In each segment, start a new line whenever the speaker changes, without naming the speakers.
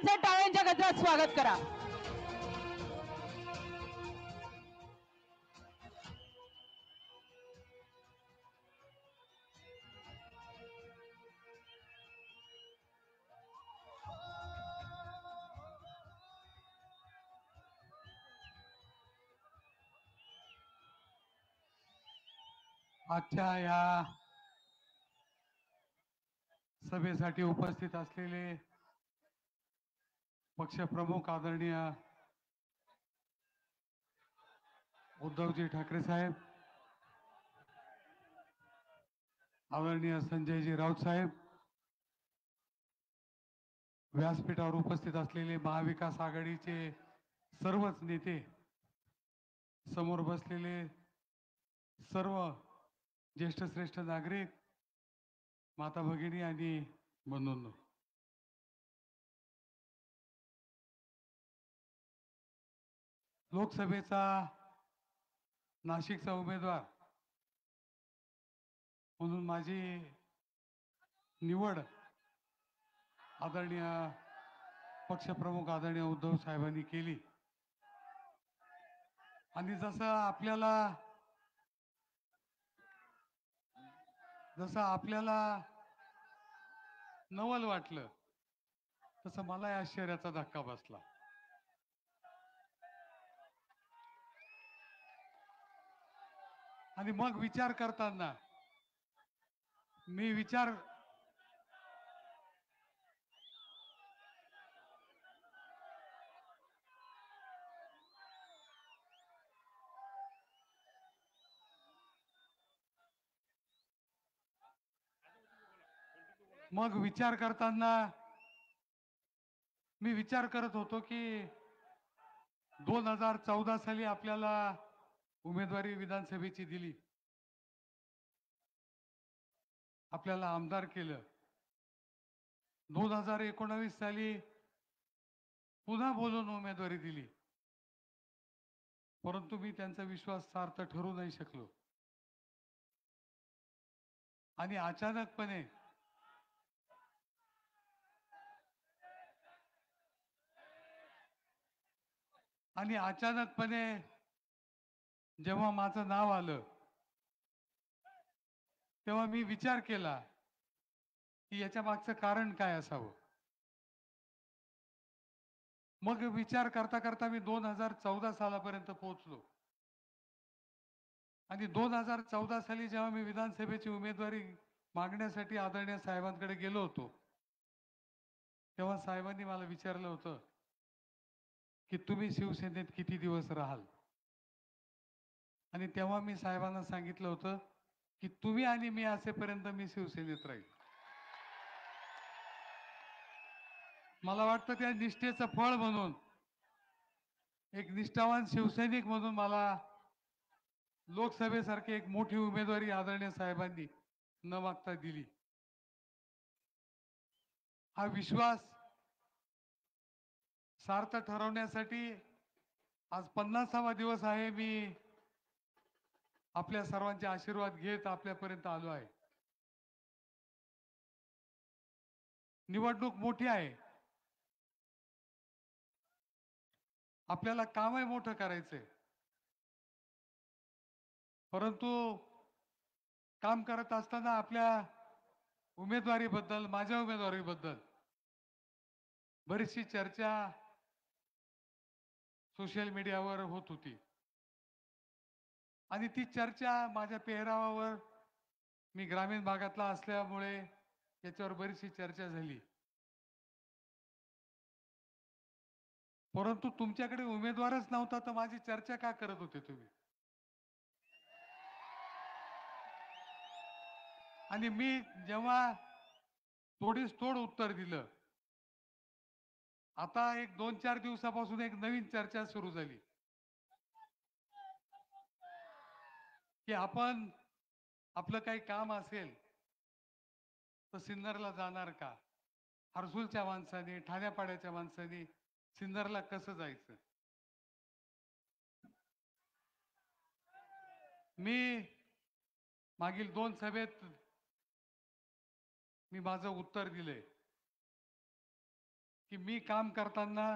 त्यांचं टाळ्यांच्या गजरात स्वागत करा.
आजच्या या सभेसाठी उपस्थित असलेले पक्षप्रमुख आदरणीय उद्धवजी ठाकरे साहेब, आदरणीय संजयजी राऊत साहेब, व्यासपीठावर उपस्थित असलेले महाविकास आघाडीचे सर्वच नेते, समोर बसलेले सर्व ज्येष्ठ श्रेष्ठ नागरिक, माता भगिनी आणि बंधूंनो, लोकसभेचा नाशिकचा उमेदवार म्हणून माझी निवड आदरणीय पक्षप्रमुख आदरणीय उद्धव साहेबांनी केली. आणि जसं आपल्याला नवल वाटलं तसं मला या आश्चर्याचा धक्का बसला. आणि मग विचार करताना मी विचार करत होतो की 2014 साली आपल्याला उमेदवारी विधानसभेची दिली, आपल्याला आमदार केलं. 2019 साली पुन्हा बोलून उमेदवारी दिली, परंतु मी त्यांचा विश्वास सार्थ ठरू नाही शकलो. आणि अचानकपणे जेव्हा माझं नाव आलं तेव्हा मी विचार केला की याच्या मागचं कारण काय असावं. मग विचार करता करता मी 2014 सालापर्यंत पोहोचलो. आणि 2014 साली जेव्हा मी विधानसभेची उमेदवारी मागण्यासाठी आदरणीय साहेबांकडे गेलो होतो, तेव्हा साहेबांनी मला विचारलं होतं की तुम्ही शिवसेनेत किती दिवस राहाल. आणि तेव्हा मी साहेबांना सांगितलं होतं की तुम्ही आणि मी असेपर्यंत मी शिवसेनेत राहील. मला वाटतं त्या निष्ठेचं फळ म्हणून, एक निष्ठावान शिवसैनिक म्हणून मला लोकसभेसारखी एक मोठी उमेदवारी आदरणीय साहेबांनी न मागता दिली. हा विश्वास सार्थ ठरवण्यासाठी आज 50वा दिवस आहे. मी आपल्या सर्वांचे आशीर्वाद घेत आपल्यापर्यंत आलो आहे. निवडणूक मोठी आहे, आपल्याला कामही मोठं करायचंय, परंतु काम करत असताना आपल्या उमेदवारीबद्दल, माझ्या उमेदवारीबद्दल बरीचशी चर्चा सोशल मीडियावर होत होती. आणि ती चर्चा माझ्या पेहरावावर, मी ग्रामीण भागातला असल्यामुळे याच्यावर बरीचशी चर्चा झाली. परंतु तुमच्याकडे उमेदवारच नव्हता तर माझी चर्चा का करत होते तुम्ही? आणि मी जेव्हा तोड उत्तर दिलं, आता एक 2-4 दिवसापासून एक नवीन चर्चा सुरू झाली की आपण आपलं काही काम असेल तर सिन्नरला जाणार का? हर्सुलच्या माणसाने, ठाण्यापाड्याच्या माणसाने सिन्नरला कसं जायचं? मी मागील 2 सभेत मी माझं उत्तर दिलंय. की मी काम करताना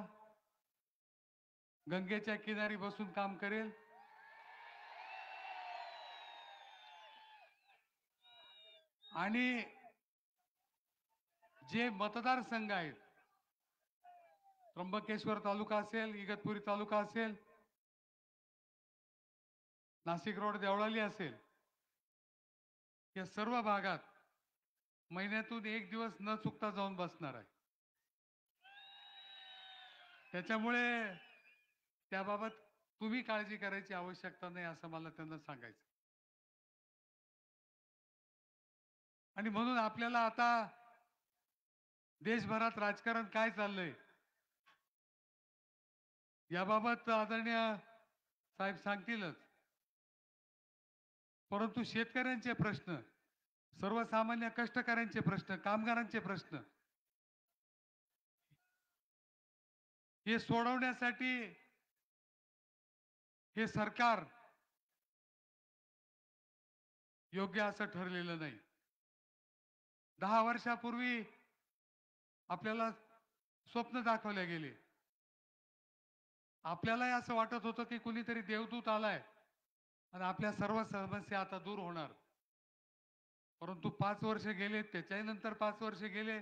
गंगेच्या किनारी बसून काम करेल, आणि जे मतदारसंघ आहेत, त्र्यंबकेश्वर तालुका असेल, इगतपुरी तालुका असेल, नाशिक रोड देवळाली असेल, या सर्व भागात महिन्यातून एक दिवस न चुकता जाऊन बसणार आहे. त्याच्यामुळे त्याबाबत तुम्ही काळजी करायची आवश्यकता नाही असं मला त्यांना सांगायचं. आणि म्हणून आपल्याला आता देशभरात राजकारण काय चाललंय याबाबत आदरणीय साहेब सांगतीलच. परंतु शेतकऱ्यांचे प्रश्न, सर्वसामान्य कष्टकऱ्यांचे प्रश्न, कामगारांचे प्रश्न हे सोडवण्यासाठी हे सरकार योग्य असं ठरलेलं नाही. 10 वर्षापूर्वी आपल्याला स्वप्न दाखवले गेले. आपल्यालाही असं वाटत होतं की कुणीतरी देवदूत आलाय आणि आपल्या सर्व समस्या आता दूर होणार. परंतु 5 वर्ष गेले, त्याच्याही नंतर 5 वर्ष गेले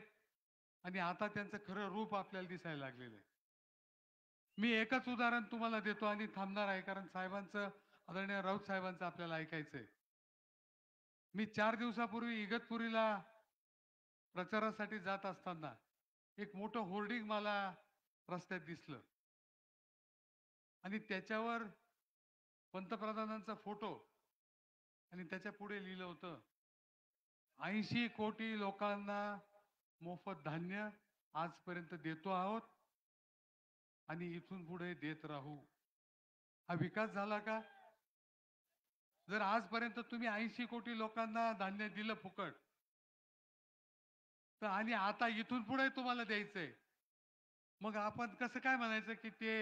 आणि आता त्यांचं खरं रूप आपल्याला दिसायला लागलेलं आहे. मी एकच उदाहरण तुम्हाला देतो आणि थांबणार आहे, कारण साहेबांचं, आदरणीय राऊत साहेबांचं आपल्याला ऐकायचंय. मी 4 दिवसापूर्वी इगतपुरीला प्रचारासाठी जात असताना एक मोठं होर्डिंग मला रस्त्यात दिसलं आणि त्याच्यावर पंतप्रधानांचा फोटो आणि त्याच्या पुढे लिहिलं होतं, 80 कोटी लोकांना मोफत धान्य आजपर्यंत देतो आहोत आणि इथून पुढे देत राहू. हा विकास झाला का? जर आजपर्यंत तुम्ही 80 कोटी लोकांना धान्य दिलं फुकट, तर आणि आता इथून पुढे तुम्हाला द्यायचंय, मग आपण कसं काय म्हणायचं की ते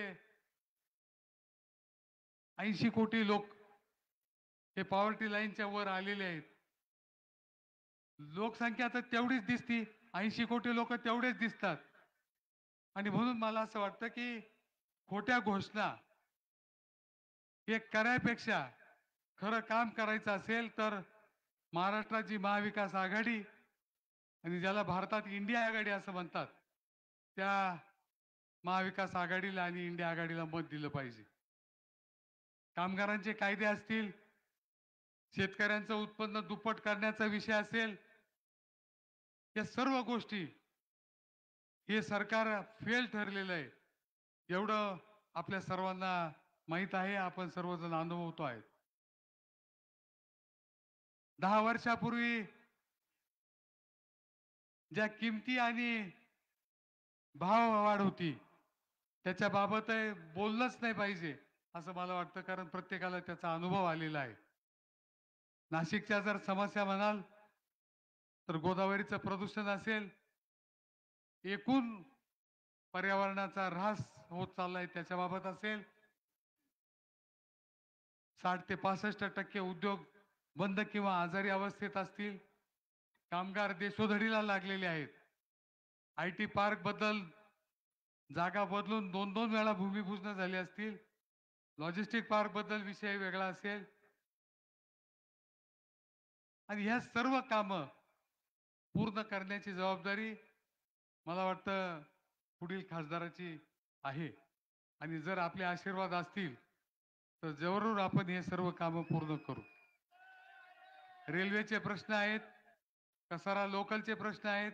80 कोटी लोक हे पॉवर्टी लाईनच्या वर आलेले आहेत? लोकसंख्या तर तेवढीच दिसती, 80 कोटी लोक तेवढेच दिसतात. आणि म्हणून मला असं वाटतं की खोट्या घोषणा हे करायपेक्षा खरं काम करायचं असेल तर महाराष्ट्राची महाविकास आघाडी आणि ज्याला भारतात इंडिया आघाडी असं म्हणतात, त्या महाविकास आघाडीला आणि इंडिया आघाडीला मत दिलं पाहिजे. कामगारांचे कायदे असतील, शेतकऱ्यांचं उत्पन्न दुप्पट करण्याचा विषय असेल, या सर्व गोष्टी हे सरकार फेल ठरलेलं आहे एवढं आपल्या सर्वांना माहित आहे. आपण सर्वजण अनुभवतो आहेत. 10 वर्षापूर्वी ज्या किमती आणि भाव वाढ होती त्याच्या बाबत बोललंच नाही पाहिजे असं मला वाटतं, कारण प्रत्येकाला त्याचा अनुभव आलेला आहे. नाशिकच्या जर समस्या म्हणाल तर गोदावरीचं प्रदूषण असेल, एकूण पर्यावरणाचा ऱ्हास होत चाललाय त्याच्याबाबत असेल, 60 ते 65% उद्योग बंद किंवा आजारी अवस्थेत असतील, कामगार देशोधडीला लागलेले आहेत, IT पार्क बद्दल जागा बदलून 2-2 वेळा भूमिपूजन झाली असतील, लॉजिस्टिक पार्क बद्दल विषय वेगळा असेल, आणि ह्या सर्व कामं पूर्ण करण्याची जबाबदारी मला वाटतं पुढील खासदाराची आहे. आणि जर आपले आशीर्वाद असतील तर जरूर आपण हे सर्व कामं पूर्ण करू. रेल्वेचे प्रश्न आहेत, कसारा लोकलचे प्रश्न आहेत.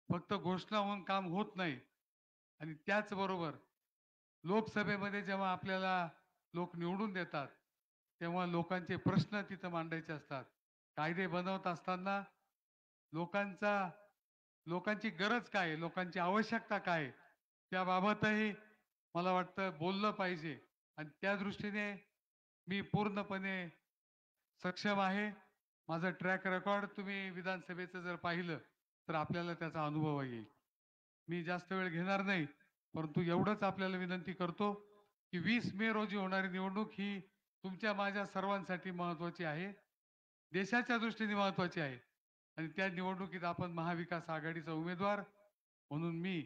फक्त घोषणा होऊन काम होत नाही. आणि त्याचबरोबर लोकसभेमध्ये जेव्हा आपल्याला लोक निवडून देतात तेव्हा लोकांचे प्रश्न तिथं मांडायचे असतात. कायदे बनवत असताना लोकांची गरज काय, लोकांची आवश्यकता काय, त्याबाबतही मला वाटतं बोललं पाहिजे. आणि त्या दृष्टीने मी पूर्णपणे सक्षम आहे. माझं ट्रॅक रेकॉर्ड तुम्ही विधानसभेचं जर पाहिलं तर आपल्याला त्याचा अनुभव येईल. मी जास्त वेळ घेणार नाही, परंतु एवढंच आपल्याला विनंती करतो की 20 मे रोजी होणारी निवडणूक ही तुमच्या माझ्या सर्वांसाठी महत्त्वाची आहे, देशाच्या दृष्टीने महत्त्वाची आहे. आणि त्या निवडणुकीत आपण महाविकास आघाडीचा उमेदवार म्हणून मी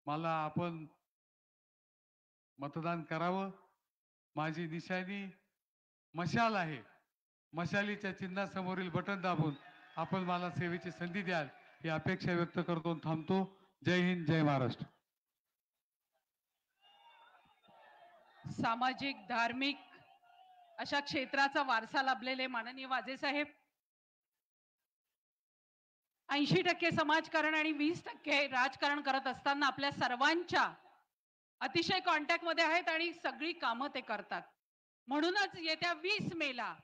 मला आपण मतदान करावं. माझी निशाणी मशाल आहे. मशालीच्या चिन्हासमोरील बटन दाबून आपण मला सेवेची संधी द्याल ही अपेक्षा व्यक्त करतो आणि थांबतो. जय हिंद, जय महाराष्ट्र.
सामाजिक धार्मिक अशा क्षेत्राचा वारसा लाभलेले माननीय वाजे साहेब 80% समाजकारण आणि 20% राजकारण करत असताना आपल्या सर्वांच्या अतिशय कॉन्टॅक्ट मध्ये आहेत आणि सगळी कामं ते करतात. म्हणूनच येत्या 20 मेला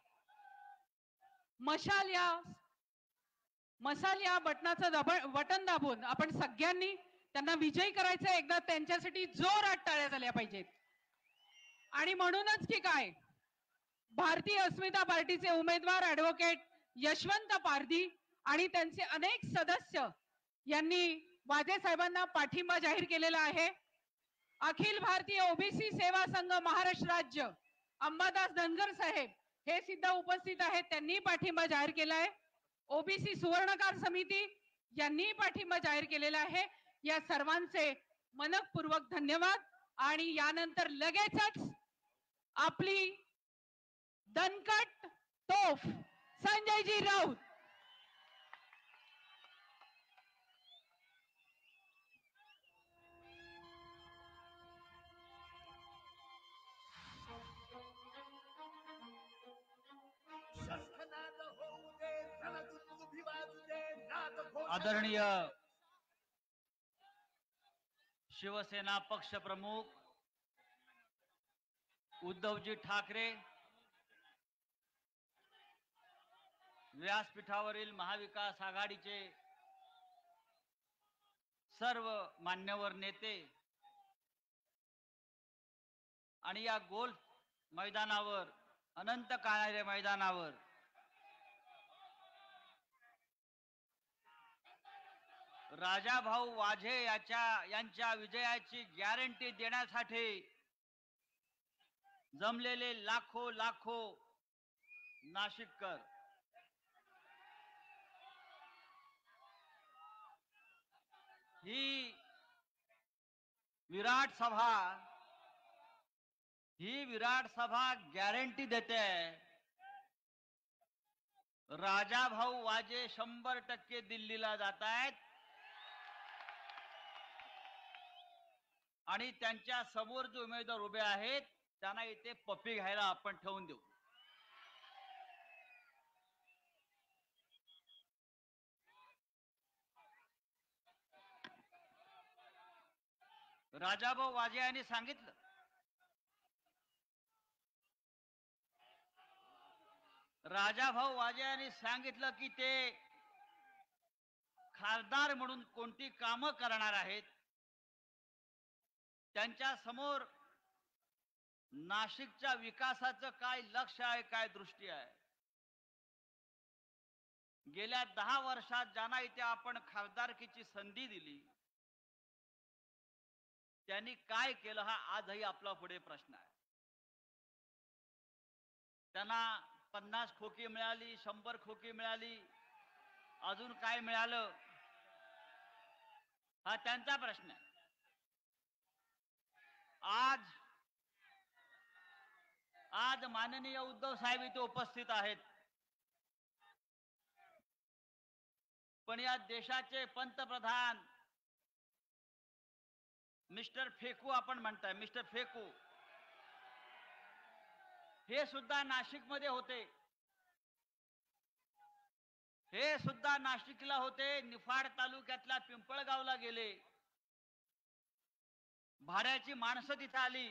मशाल या मसाल या बटन दाबून आपण सगळ्यांनी त्यांना विजयी करायचं. एकदा त्यांच्यासाठी जोरात टाळ्या झाल्या पाहिजेत. आणि म्हणूनच की काय भारतीय अस्मिता पार्टीचे उमेदवार ऍडव्होकेट यशवंत पारधी आणि त्यांचे अनेक सदस्य यांनी वाजे साहेबांना पाठिंबा जाहीर केलेला आहे. अखिल भारतीय ओबीसी सेवा संघ महाराष्ट्र राज्य अंबादास धनगर साहेब हे सुद्धा उपस्थित आहेत. त्यांनी पाठिंबा जाहीर केला आहे. ओबीसी सुवर्णकार समिती यांनी पाठिंबा जाहीर केलेला आहे. या सर्वांचे मनपूर्वक धन्यवाद. आणि यानंतर लगेचच आपली दणकट तोफ संजयजी राऊत
आदरणीय शिवसेना पक्ष प्रमुख उद्धवजी ठाकरे, व्यासपीठावरील महाविकास आघाडीचे सर्व मान्यवर नेते आणि या गोल्फ मैदानावर अनंत काळाच्या मैदानावर राजाभाऊ वाझे यांच्या विजयाची गॅरंटी देण्यासाठी जमलेले लाखो लाखो नाशिककर, ही विराट सभा गॅरंटी देते राजाभाऊ वाजे 100% दिल्लीला जात आहेत आणि त्यांच्या समोर जे उमेदवार उभे आहेत त्यांना इथे पप्पी घ्यायला आपण ठेवून देऊ. राजाभाऊ वाजे यांनी सांगितलं की ते खासदार म्हणून कोणती कामं करणार आहेत. त्यांच्या समोर नाशिकच्या विकासाचं काय लक्ष्य आहे, काय दृष्टी आहे. गेल्या 10 वर्षात ज्यांना इथे आपण खासदारकीची संधी दिली त्यांनी काय केलं हा आजही आपला पुढे प्रश्न आहे. त्यांना 50 खोकी मिळाली, 100 खोकी मिळाली, अजून काय मिळालं हा त्यांचा प्रश्न आहे. आज माननीय उद्धव साहेब इथे उपस्थित आहेत, पण या देशाचे पंतप्रधान मिस्टर फेकू आपण म्हणताय, मिस्टर फेकू हे सुद्धा नाशिकमध्ये होते. हे सुद्धा नाशिकला होते. निफाड तालुक्यातल्या पिंपळगावला गेले. भाड्याची माणसं तिथे आली.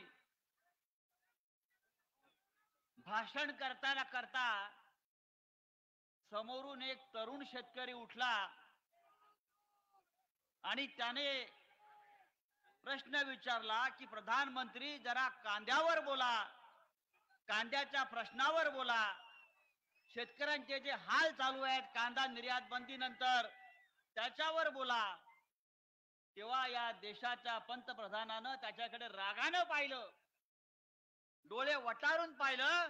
भाषण करता समोरून एक तरुण शेतकरी उठला आणि त्याने प्रश्न विचारला की प्रधानमंत्री जरा कांद्यावर बोला, कांद्याच्या प्रश्नावर बोला. शेतकऱ्यांचे जे हाल चालू आहेत कांदा निर्यात बंदी नंतर त्याच्यावर बोला. तेव्हा या देशाच्या पंतप्रधानानं त्याच्याकडे रागानं पाहिलं, डोळे वटारून पाहिलं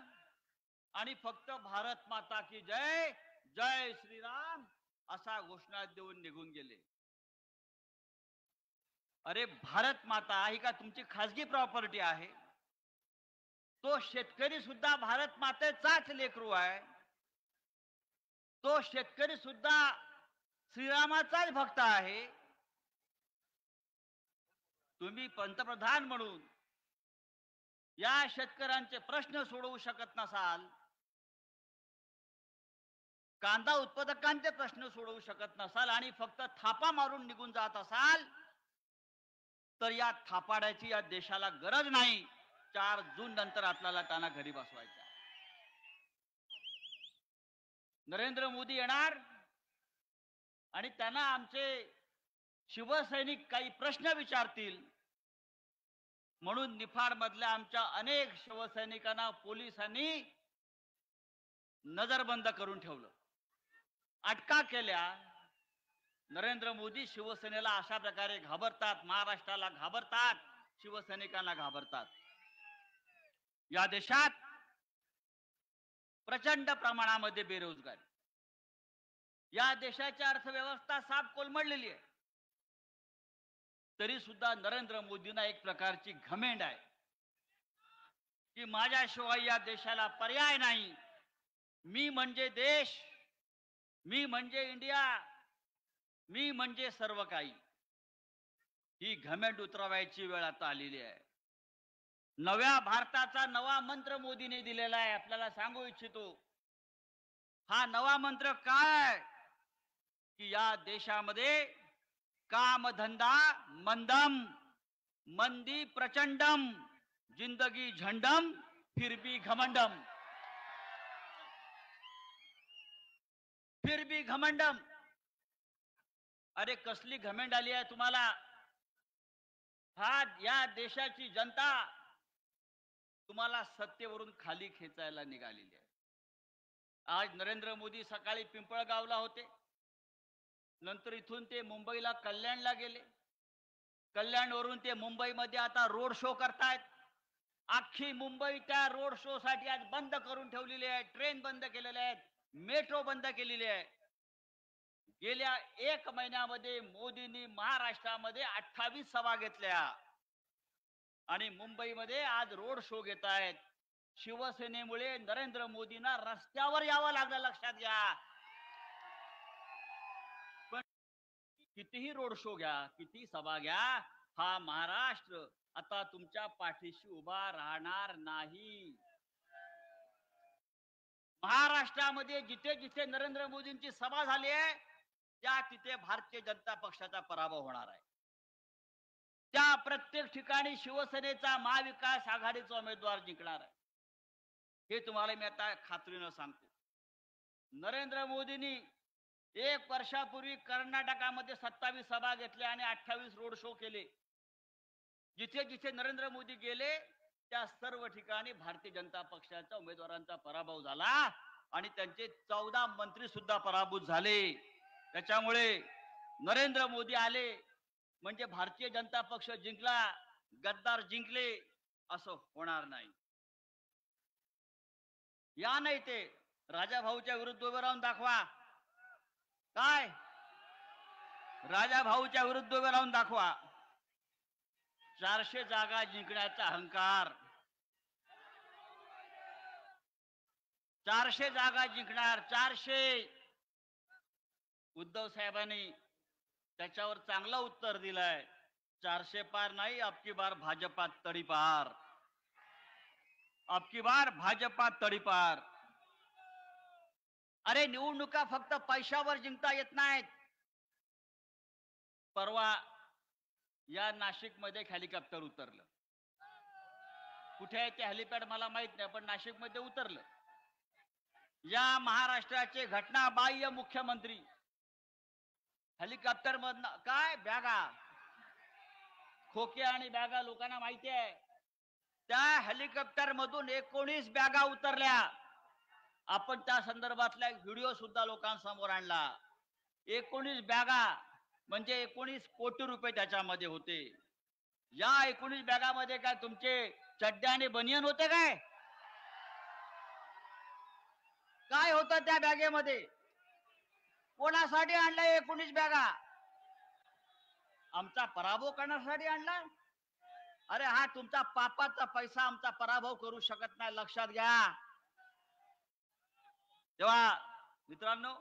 आणि फक्त भारत माता की जय, जय श्रीराम असा घोषणा देऊन निघून गेले. अरे भारत माता ही का तुमची खासगी प्रॉपर्टी आहे? तो शेतकरी सुद्धा भारत मातेचाच लेकरू आहे. तो शेतकरी सुद्धा श्रीरामाचाच भक्त आहे. तुम्ही पंतप्रधान म्हणून या शेतकऱ्यांचे प्रश्न सोडवू शकत नसाल, कांदा उत्पादकांचे प्रश्न सोडवू शकत नसाल आणि फक्त थापा मारून निघून जात असाल, तर या थापाड्याची या देशाला गरज नाही. 4 जून नंतर आपल्याला त्यांना घरी बसवायचा. नरेंद्र मोदी येणार आणि त्यांना आमचे शिवसैनिक काही प्रश्न विचारतील म्हणून निफाड मधल्या आमच्या अनेक शिवसैनिकांना पोलिसांनी नजरबंद करून ठेवलं, अटका केल्या. नरेंद्र मोदी शिवसेनेला अशा प्रकारे घाबरतात, महाराष्ट्राला घाबरतात, शिवसैनिकांना घाबरतात. या देशात प्रचंड प्रमाणामध्ये बेरोजगारी, या देशाची अर्थव्यवस्था साफ कोलमडलेली आहे. तरी सुद्धा नरेंद्र मोदींना एक प्रकारची घमेंड आहे की माझ्याशिवाय या देशाला पर्याय नाही. मी म्हणजे देश, मी म्हणजे इंडिया, मी म्हणजे सर्व काही. ही घमेंड उतरवायची वेळ आता आलेली आहे. नव्या भारताचा नवा मंत्र मोदीने दिलेला आहे. आपल्याला सांगू इच्छितो, हा नवा मंत्र काय? की या देशामध्ये कामधंदा मंदम, मंदी प्रचंडम, जिंदगी झंडम, फिर भी घमंडम. फिर भी घमंडम. अरे कसली घमेंड आली आहे तुम्हाला? हा या देशाची जनता तुम्हाला सत्तेवरून खाली खेचायला निघालेली आहे. आज नरेंद्र मोदी सकाळी पिंपळगावला होते, नंतर इथून ते मुंबईला कल्याणला गेले. कल्याणवरून ते मुंबईमध्ये आता रोड शो करतायत. अख्खी मुंबई त्या रोड शो साठी आज बंद करून ठेवलेली आहे. ट्रेन बंद केलेल्या आहेत, मेट्रो बंद केलेली आहे. गेल्या 1 महिन्यामध्ये मोदींनी महाराष्ट्रामध्ये 28 सभा घेतल्या आणि मुंबईमध्ये आज रोड शो घेत आहेत. शिवसेनेमुळे नरेंद्र मोदींना रस्त्यावर यावं लागलं, लक्षात घ्या. पण कितीही रोड शो घ्या, किती सभा घ्या, हा महाराष्ट्र आता तुमच्या पाठीशी उभा राहणार नाही. महाराष्ट्रामध्ये जिथे जिथे नरेंद्र मोदींची सभा झाली आहे, त्या तिथे भारतीय जनता पक्षाचा पराभव होणार आहे. त्या प्रत्येक ठिकाणी शिवसेनेचा महाविकास आघाडीचा उमेदवार जिंकणार आहे. हे तुम्हाला मी आता खात्रीनं सांगतो. नरेंद्र मोदींनी 1 वर्षापूर्वी कर्नाटकामध्ये 27 सभा घेतल्या आणि 28 रोड शो केले. जिथे जिथे नरेंद्र मोदी गेले त्या सर्व ठिकाणी भारतीय जनता पक्षाच्या उमेदवारांचा पराभव झाला आणि त्यांचे 14 मंत्री सुद्धा पराभूत झाले. त्याच्यामुळे नरेंद्र मोदी आले म्हणजे भारतीय जनता पक्ष जिंकला, गद्दार जिंकले असं होणार नाही. या नाही ते राजा भाऊच्या विरुद्ध उभे राहून दाखवा. काय राजा भाऊच्या विरुद्ध उभे राहून दाखवा. 400 जागा जिंकण्याचा अहंकार, 400 जागा जिंकणार, 400. उद्धव साहेबांनी त्याच्यावर चांगलं उत्तर दिलंय. 400 पार नाही, अबकी बार भाजपा तडीपार, अबकी बार भाजपा तडीपार. अरे निवडणुका फक्त पैशावर जिंकता येत नाहीत. परवा या नाशिक मध्ये हेलिकॉप्टर उतरलं. कुठे आहे ते हेलिपॅड मला माहित नाही, पण नाशिक मध्ये उतरलं. या महाराष्ट्राचे घटनाबाह्य मुख्यमंत्री हेलिकॉप्टर मधनं काय बॅगा, खोके आणि बॅगा लोकांना माहिती आहे. त्या हेलिकॉप्टर मधून 19 बॅगा उतरल्या. आपण त्या संदर्भातला एक व्हिडिओ सुद्धा लोकांसमोर आणला. 19 बॅगा म्हणजे 19 कोटी रुपये त्याच्यामध्ये होते. या 19 बॅगामध्ये काय तुमचे चड्डे आणि बनियन होते काय? काय होतं त्या बॅगेमध्ये? कोणासाठी आणलंय 19 बॅगा? आमचा पराभव करण्यासाठी आणला? अरे हा तुमचा पापाचा पैसा आमचा पराभव करू शकत नाही, लक्षात घ्या. तेव्हा मित्रांनो,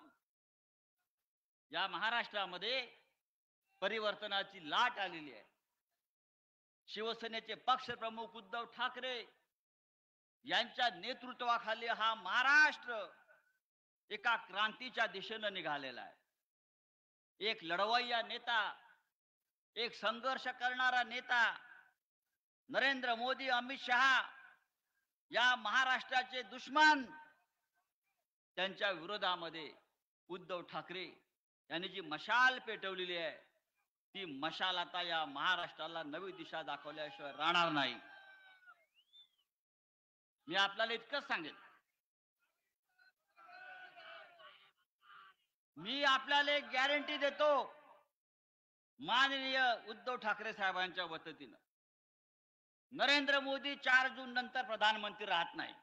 या महाराष्ट्रामध्ये परिवर्तनाची लाट आलेली आहे. शिवसेनेचे पक्षप्रमुख उद्धव ठाकरे यांच्या नेतृत्वाखाली हा महाराष्ट्र एका क्रांतीच्या दिशेनं निघालेला आहे. एक लढवय्या नेता, एक संघर्ष करणारा नेता नरेंद्र मोदी, अमित शहा या महाराष्ट्राचे दुश्मन, त्यांच्या विरोधामध्ये उद्धव ठाकरे यांनी जी मशाल पेटवलेली आहे, ती मशाल आता या महाराष्ट्राला नवी दिशा दाखवल्याशिवाय राहणार नाही. मी आपल्याला इतकंच सांगेन, मी आपल्याला एक गॅरंटी देतो माननीय उद्धव ठाकरे साहेबांच्या वतीनं, नरेंद्र मोदी 4 जून नंतर प्रधानमंत्री राहत नाही.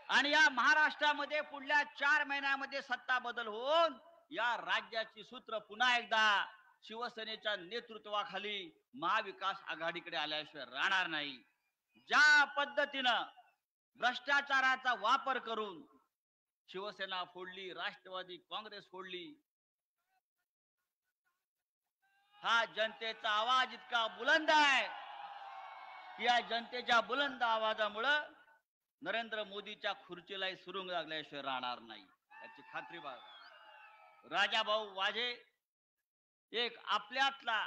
आणि या महाराष्ट्रामध्ये पुढल्या 4 महिन्यामध्ये सत्ता बदल होऊन या राज्याची सूत्र पुन्हा एकदा शिवसेनेच्या नेतृत्वाखाली महाविकास आघाडीकडे आल्याशिवाय राहणार नाही. ज्या पद्धतीनं भ्रष्टाचाराचा वापर करून शिवसेना फोडली, राष्ट्रवादी काँग्रेस फोडली, हा जनतेचा आवाज इतका बुलंद आहे की या जनतेच्या बुलंद आवाजामुळं नरेंद्र मोदीच्या खुर्चीलाही सुरुंग लागल्याशिवाय राहणार नाही, याची खात्री बाळगा. राजाभाऊ वाजे एक आपल्यातला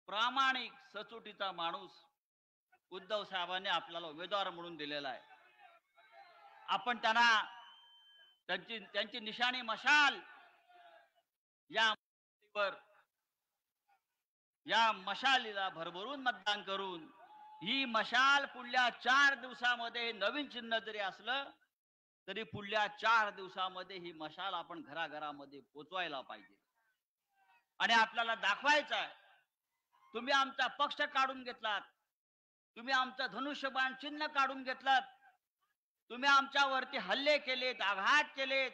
प्रामाणिक सचोटीचा माणूस उद्धव साहेबांनी आपल्याला उमेदवार म्हणून दिलेला आहे. आपण त्यांना त्यांची निशाणी मशाल या मशालीला भरभरून मतदान करून ही मशाल पुढल्या 4 दिवसामध्ये, नवीन चिन्ह जरी असलं तरी पुढल्या 4 दिवसामध्ये ही मशाल आपण घराघरामध्ये पोचवायला पाहिजे. आणि आपल्याला दाखवायचं आहे, तुम्ही आमचा पक्ष काढून घेतलात, तुम्ही आमचं धनुष्यबाण चिन्ह काढून घेतलात, तुम्ही आमच्यावरती हल्ले केलेत, आघात केलेत,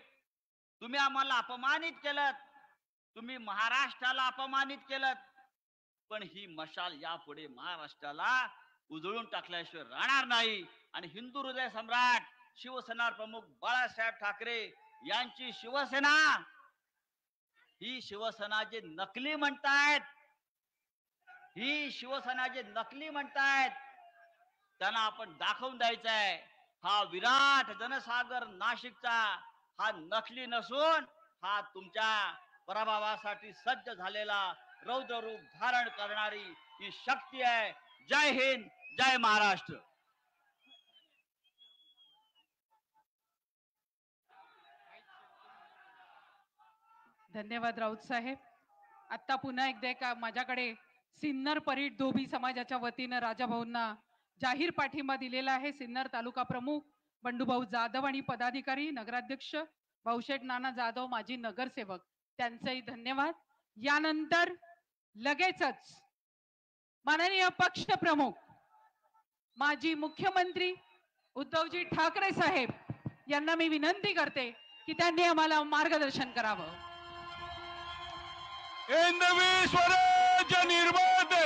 तुम्ही आम्हाला अपमानित केलं, तुम्ही महाराष्ट्राला अपमानित केलं, पण ही मशाल यापुढे महाराष्ट्राला उजळून टाकल्याशिवाय राहणार नाही. आणि हिंदू हृदय सम्राट शिवसेना प्रमुख बाळासाहेब ठाकरे यांची शिवसेना, ही शिवसेना जे नकली म्हणतायत, ही शिवसेना जे नकली म्हणतायत, त्यांना आपण दाखवून द्यायचं आहे, हा विराट जनसागर नाशिकचा हा नकली नसून हा तुमच्या पराभवासाठी सज्ज झालेला रौद्र रूप धारण करणारी ही शक्ती आहे. जय हिंद, जय महाराष्ट्र.
धन्यवाद राऊत साहेब. आता पुन्हा एकदा का माझ्याकडे सिन्नर परीट धोबी समाजाच्या वतीनं राजाभाऊंना जाहीर पाठिंबा दिलेला आहे. सिन्नर तालुका प्रमुख बंडूभाऊ जाधव आणि पदाधिकारी नगराध्यक्ष भाऊशेठ नाना जाधव, माजी नगरसेवक, त्यांचेही धन्यवाद. यानंतर लगेचच माननीय पक्ष प्रमुख माजी मुख्यमंत्री उद्धवजी ठाकरे साहेब यांना मी विनंती करते की त्यांनी आम्हाला मार्गदर्शन करावं.
हिंदवी स्वराज्य निर्माते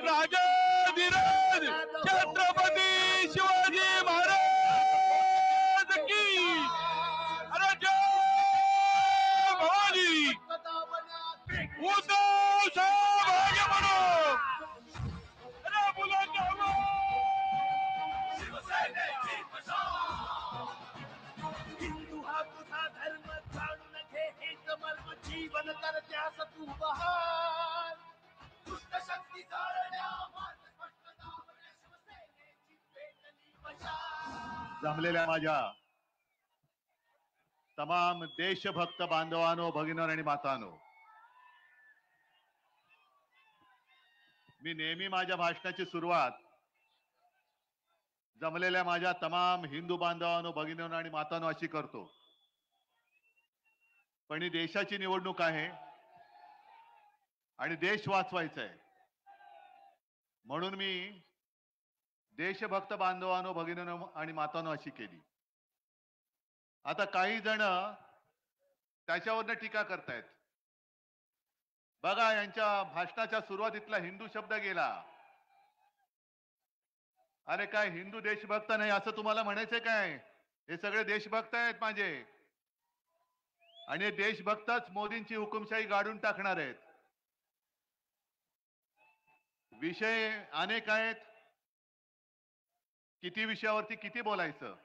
राजाधिराज छत्रपती शिवाजी महाराज की. अरे जय भवानी. उद्धव साहेब आगे बढ़ो. अरे बुलंद आवाज.
हिंदू हा तुझा धर्म जाणून घे, हेच मर्म जीवन कर त्यास तू बहाल. दुष्ट शक्ती जाळल्या मार्ग स्पष्ट दावल्या, शिवसेनेची पेटली मशाल.
जमलेल्या माझ्या तमाम देशभक्त बांधवांनो, भगिनींनो आणि मातांनो, मी नेहमी माझ्या भाषणाची सुरुवात जमलेल्या माझ्या तमाम हिंदू बांधवांनो, भगिनींनो आणि मातांनो अशी करतो. पण ही देशाची निवडणूक आहे आणि देश वाचवायचा आहे, म्हणून मी देशभक्त बांधवांनो, भगिनींनो आणि मातांनो अशी केली. आता काही जण त्याच्यावरनं टीका करतायत बघा यांच्या भाषणाच्या सुरुवातीतला हिंदू शब्द गेला. अरे काय हिंदू देशभक्त नाही असं तुम्हाला म्हणायचंय काय? हे सगळे देशभक्त आहेत माझे आणि हे देशभक्तच मोदींची हुकुमशाही गाडून टाकणार आहेत. विषय अनेक आहेत. किती विषयावरती किती बोलायचं,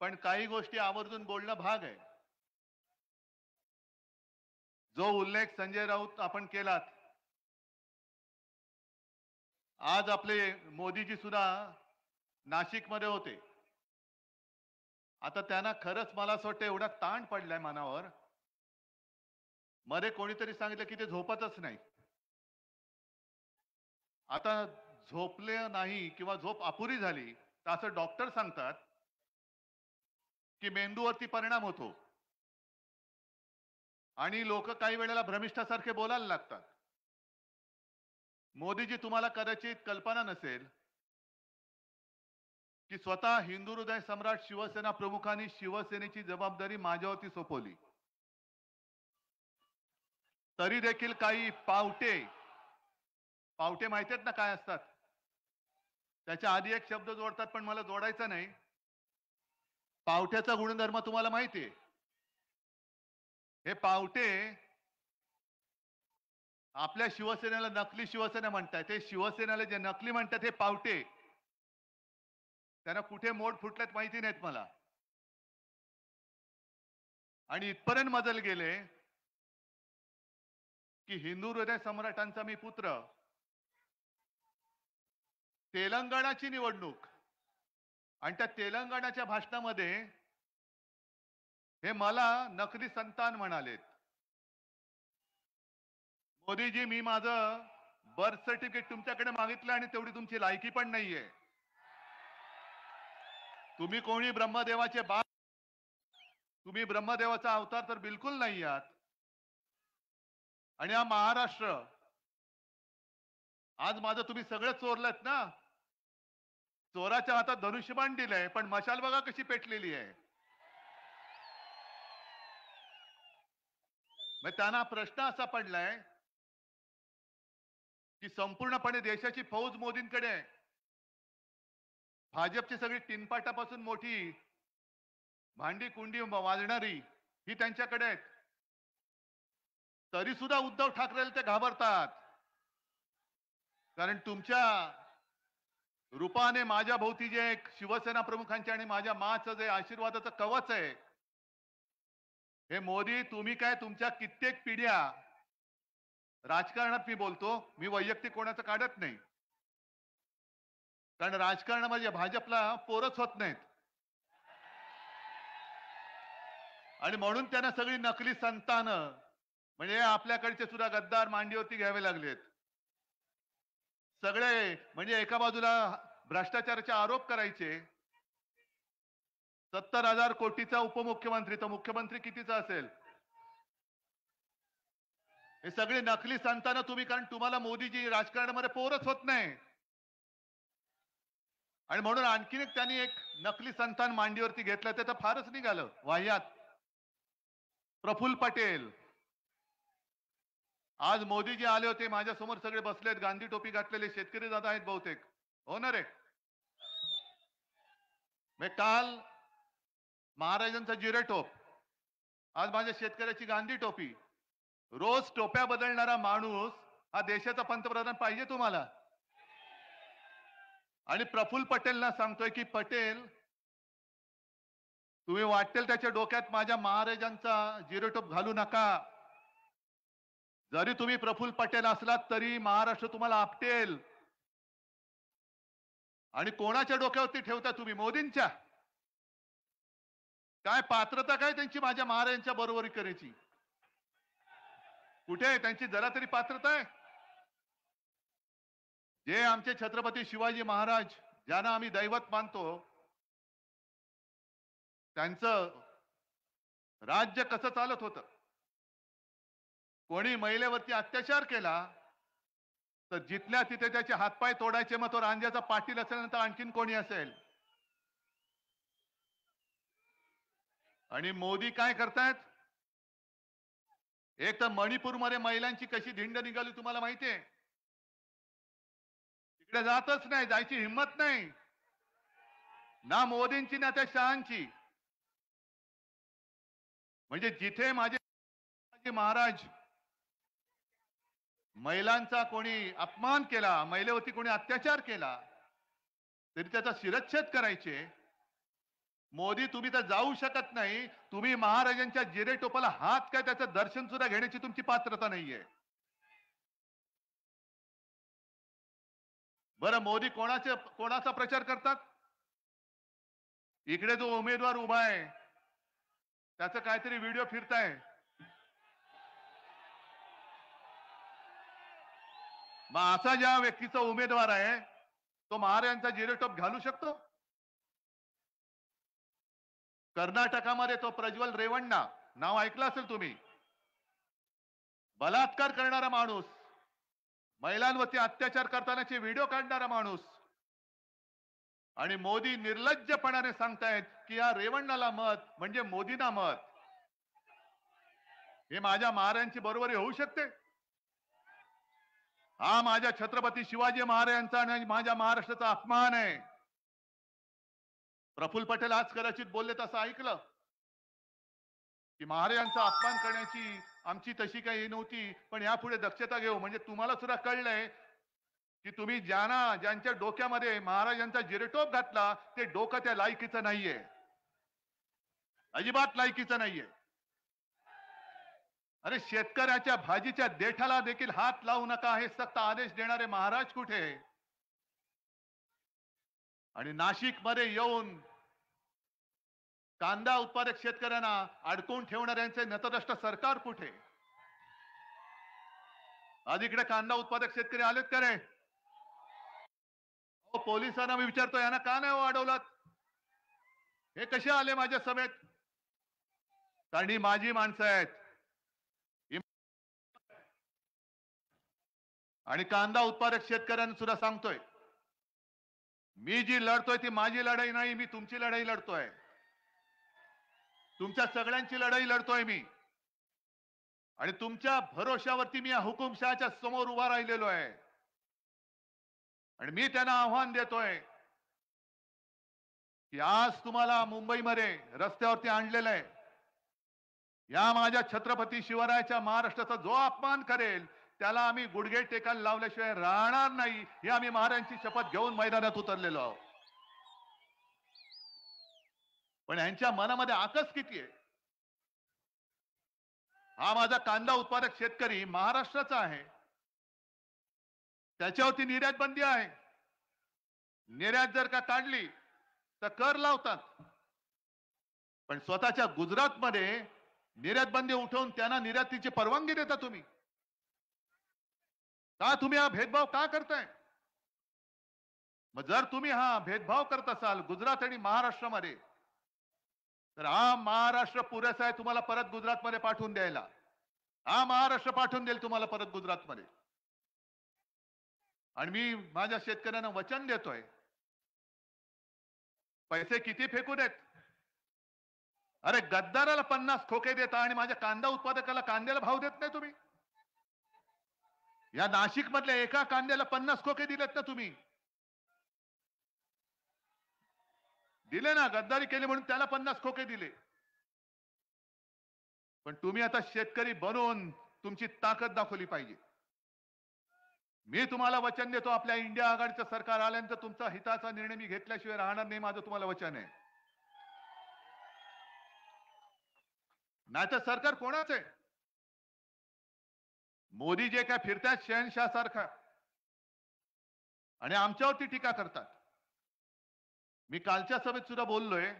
पण काही गोष्टी आवर्जून बोलणं भाग आहे. जो उल्लेख संजय राऊत आपण केलात, आज आपले मोदीजी सुद्धा नाशिकमध्ये होते. आता त्यांना खरंच मला असं वाटतं एवढा ताण पडलाय मनावर. मध्ये कोणीतरी सांगितलं की ते झोपतच नाही. आता झोपले नाही किंवा झोप अपुरी झाली तर असं डॉक्टर सांगतात की मेंदूवरती परिणाम होतो आणि लोक काही वेळेला भ्रमिष्ठासारखे बोलायला लागतात. मोदीजी, तुम्हाला कदाचित कल्पना नसेल की स्वतः हिंदू हृदय सम्राट शिवसेना प्रमुखांनी शिवसेनेची जबाबदारी माझ्यावरती सोपवली. तरी देखील काही पावटे माहिती आहेत ना काय असतात? त्याच्या आधी एक शब्द जोडतात पण मला जोडायचा नाही. पावट्याचा गुणधर्म तुम्हाला माहिती आहे. हे पावटे आपल्या शिवसेनेला नकली शिवसेना म्हणतात. ते शिवसेनेला जे नकली म्हणतात हे पावटे. त्यांना कुठे मोड फुटल्यात माहिती नाहीत मला. आणि इथपर्यंत मजल गेले की हिंदू हृदय सम्राटांचा मी पुत्र, तेलंगणाची निवडणूक आणि त्या तेलंगणाच्या भाषणामध्ये हे मला नकली संतान म्हणालेत. मोदीजी, मी माझं बर्थ सर्टिफिकेट तुमच्याकडे मागितलं आणि तेवढी तुमची लायकी पण नाहीये. तुम्ही कोणी ब्रह्मदेवाचे बाप, तुम्ही ब्रह्मदेवाचा अवतार तर बिलकुल नाही आहात. आणि हा महाराष्ट्र आज माझं तुम्ही सगळं चोरलत ना. चोराच्या हातात धनुष्यबाण दिलंय पण मशाल बघा कशी पेटलेली आहे. मग त्यांना प्रश्न असा पडलाय की संपूर्णपणे देशाची फौज मोदींकडे आहे. भाजपची सगळी टिनपाटापासून मोठी भांडी कुंडी वाजणारी ही त्यांच्याकडे आहेत. तरी सुद्धा उद्धव ठाकरे ते घाबरतात. कारण तुमच्या रूपाने माझ्या भोवती जे एक शिवसेना प्रमुखांचे आणि माझ्या माचं जे आशीर्वादाचं कवच आहे, हे मोदी, तुम्ही काय तुमच्या कित्येक पिढ्या राजकारणात, मी बोलतो, मी वैयक्तिक कोणाचं काढत नाही, कारण राजकारणामध्ये भाजपला पोरच होत नाहीत. आणि म्हणून त्यांना सगळी नकली संतानं म्हणजे आपल्याकडचे सुद्धा गद्दार मांडीवरती घ्यावे लागलेत. सगळे म्हणजे एका बाजूला भ्रष्टाचाराचे आरोप करायचे. 70,000 कोटीचा उपमुख्यमंत्री, तर मुख्यमंत्री कितीचा असेल? हे सगळे नकली संतानं तुम्ही, कारण तुम्हाला मोदीजी राजकारणामध्ये पोरच होत नाही. आणि म्हणून आणखीन एक त्यांनी एक नकली संतान मांडीवरती घेतलं, ते तर फारच निघालं वाह्यात. प्रफुल्ल पटेल. आज मोदीजी आले होते, माझ्या समोर सगळे बसलेत, गांधी टोपी घातलेले शेतकरी दादा आहेत बहुतेक, हो ना रे? मी काल महाराजांचा जिरेटोप, आज माझ्या शेतकऱ्याची गांधी टोपी. रोज टोप्या बदलणारा माणूस हा देशाचा पंतप्रधान पाहिजे तुम्हाला? आणि प्रफुल्ल पटेलला सांगतोय की पटेल, तुम्ही वाटेल त्याच्या डोक्यात माझ्या महाराजांचा जिरेटोप घालू नका. जरी तुम्ही प्रफुल्ल पटेल असलात तरी महाराष्ट्र तुम्हाला आपटेल. आणि कोणाच्या डोक्यावरती ठेवता तुम्ही? मोदींच्या. काय पात्रता काय त्यांची माझ्या महाराजांच्या बरोबरी करायची? कुठे आहे त्यांची जरा तरी पात्रता आहे? जे आमचे छत्रपती शिवाजी महाराज, ज्यांना आम्ही दैवत मानतो, त्यांचं राज्य कसं चालत होतं? कोणी महिलेवरती अत्याचार केला तर जिथल्या तिथे त्याचे हातपाय तोडायचे. मग तो रांजाचा पाटील असेल नंतर आणखीन कोणी असेल. आणि मोदी काय करतायत? एक तर मणिपूरमध्ये महिलांची कशी धिंड निघाली तुम्हाला माहितीये. तिकडे जातच नाही, जायची हिंमत नाही, ना मोदींची ना त्या शहांची. म्हणजे जिथे माझे शिवाजी महाराज महिलांचा कोणी अपमान केला, महिलेवरती कोणी अत्याचार केला, तरी त्याचा शिरच्छेद करायचे. मोदी तुम्ही तर जाऊ शकत नाही, तुम्ही महाराजांच्या जिरे टोपाला हात काय त्याचं दर्शन सुद्धा घेण्याची तुमची पात्रता नाहीये. बरं, मोदी कोणाचा प्रचार करतात? इकडे जो उमेदवार उभा आहे त्याचं काहीतरी व्हिडिओ फिरताय. मग असा ज्या व्यक्तीचा उमेदवार आहे तो महाराजांचा जिरेटोप घालू शकतो? कर्नाटकामध्ये तो प्रज्वल रेवण्णा, नाव ऐकलं असेल तुम्ही, बलात्कार करणारा माणूस, महिलांवरती अत्याचार करतानाचे व्हिडिओ काढणारा माणूस, आणि मोदी निर्लज्जपणाने सांगतायत की या रेवण्णाला मत म्हणजे मोदींना मत. हे माझ्या महाराजांची बरोबरी होऊ शकते? हा माझ्या छत्रपती शिवाजी महाराजांचा आणि माझ्या महाराष्ट्राचा अपमान आहे. प्रफुल्ल पटेल आज कदाचित बोलले तसं ऐकलं की महाराजांचा अपमान करण्याची आमची तशी काही नव्हती, पण यापुढे दक्षता घेऊ. म्हणजे तुम्हाला सुद्धा कळलंय की तुम्ही ज्यांच्या डोक्यामध्ये महाराजांचा जिरेटोप घातला ते डोकं त्या लायकीचं नाहीये, अजिबात लायकीचं नाहीये. अरे, शेतकऱ्याच्या भाजीच्या देठाला देखील हात लावू नका हे सक्त आदेश देणारे महाराज कुठे? आणि नाशिक मध्ये येऊन कांदा उत्पादक शेतकऱ्यांना अडकवून ठेवणाऱ्यांचे नतद्रष्ट सरकार कुठे? आज इकडे कांदा उत्पादक शेतकरी आलेत का रे? पोलिसांना मी विचारतो, यांना का नाही अडवलं? हे कसे आले माझ्या सभेत? कारण ही माझी माणसं आहेत. आणि कांदा उत्पादक शेतकऱ्यांना सुद्धा सांगतोय, मी जी लढतोय ती माझी लढाई नाही, मी तुमची लढाई लढतोय, तुमच्या सगळ्यांची लढाई लढतोय मी. आणि तुमच्या भरोश्यावरती मी या हुकुमशहाच्या समोर उभा राहिलेलो आहे. आणि मी त्यांना आव्हान देतोय की आज तुम्हाला मुंबईमध्ये रस्त्यावरती आणलेलं आहे. या माझ्या छत्रपती शिवरायाच्या महाराष्ट्राचा जो अपमान करेल त्याला आम्ही गुडघे टेकायला लावल्याशिवाय राहणार नाही, हे आम्ही महाराजांची शपथ घेऊन मैदानात उतरलेलो आहोत. पण यांच्या मनामध्ये आकस किती आहे? हा माझा कांदा उत्पादक शेतकरी महाराष्ट्राचा आहे, त्याच्यावरती निर्यात बंदी आहे. निर्यात जर का काढली तर कर लावतात, पण स्वतःच्या गुजरातमध्ये निर्यात बंदी उठवून त्यांना निर्यातीची परवानगी देता तुम्ही. का तुम्ही हा भेदभाव का करताय? मग जर तुम्ही हा भेदभाव करत असाल गुजरात आणि महाराष्ट्रामध्ये, तर हा महाराष्ट्र पुरेसा आहे तुम्हाला परत गुजरातमध्ये पाठवून द्यायला. हा महाराष्ट्र पाठवून देईल तुम्हाला परत गुजरातमध्ये. आणि मी माझ्या शेतकऱ्यांना वचन देतोय, पैसे किती फेकू देत. अरे, गद्दाराला 50 खोके देता आणि माझ्या कांदा उत्पादकाला कांद्याला भाव देत नाही तुम्ही. या नाशिक मधल्या एका कांद्याला 50 खोके दिलेत ना तुम्ही? दिले ना, गद्दारी केली म्हणून त्याला 50 खोके दिले. पण तुम्ही आता शेतकरी बनून तुमची ताकद दाखवली पाहिजे. मी तुम्हाला वचन देतो, आपल्या इंडिया आघाडीचं सरकार आल्यानंतर तुमचा हिताचा निर्णय मी घेतल्याशिवाय राहणार नाही, माझं तुम्हाला वचन आहे. नाहीतर सरकार कोणाच आहे? मोदी जे काय फिरतात शहनशाह सारखा आणि आमच्यावरती टीका करतात. मी कालच्या सभेत सुद्धा बोललोय,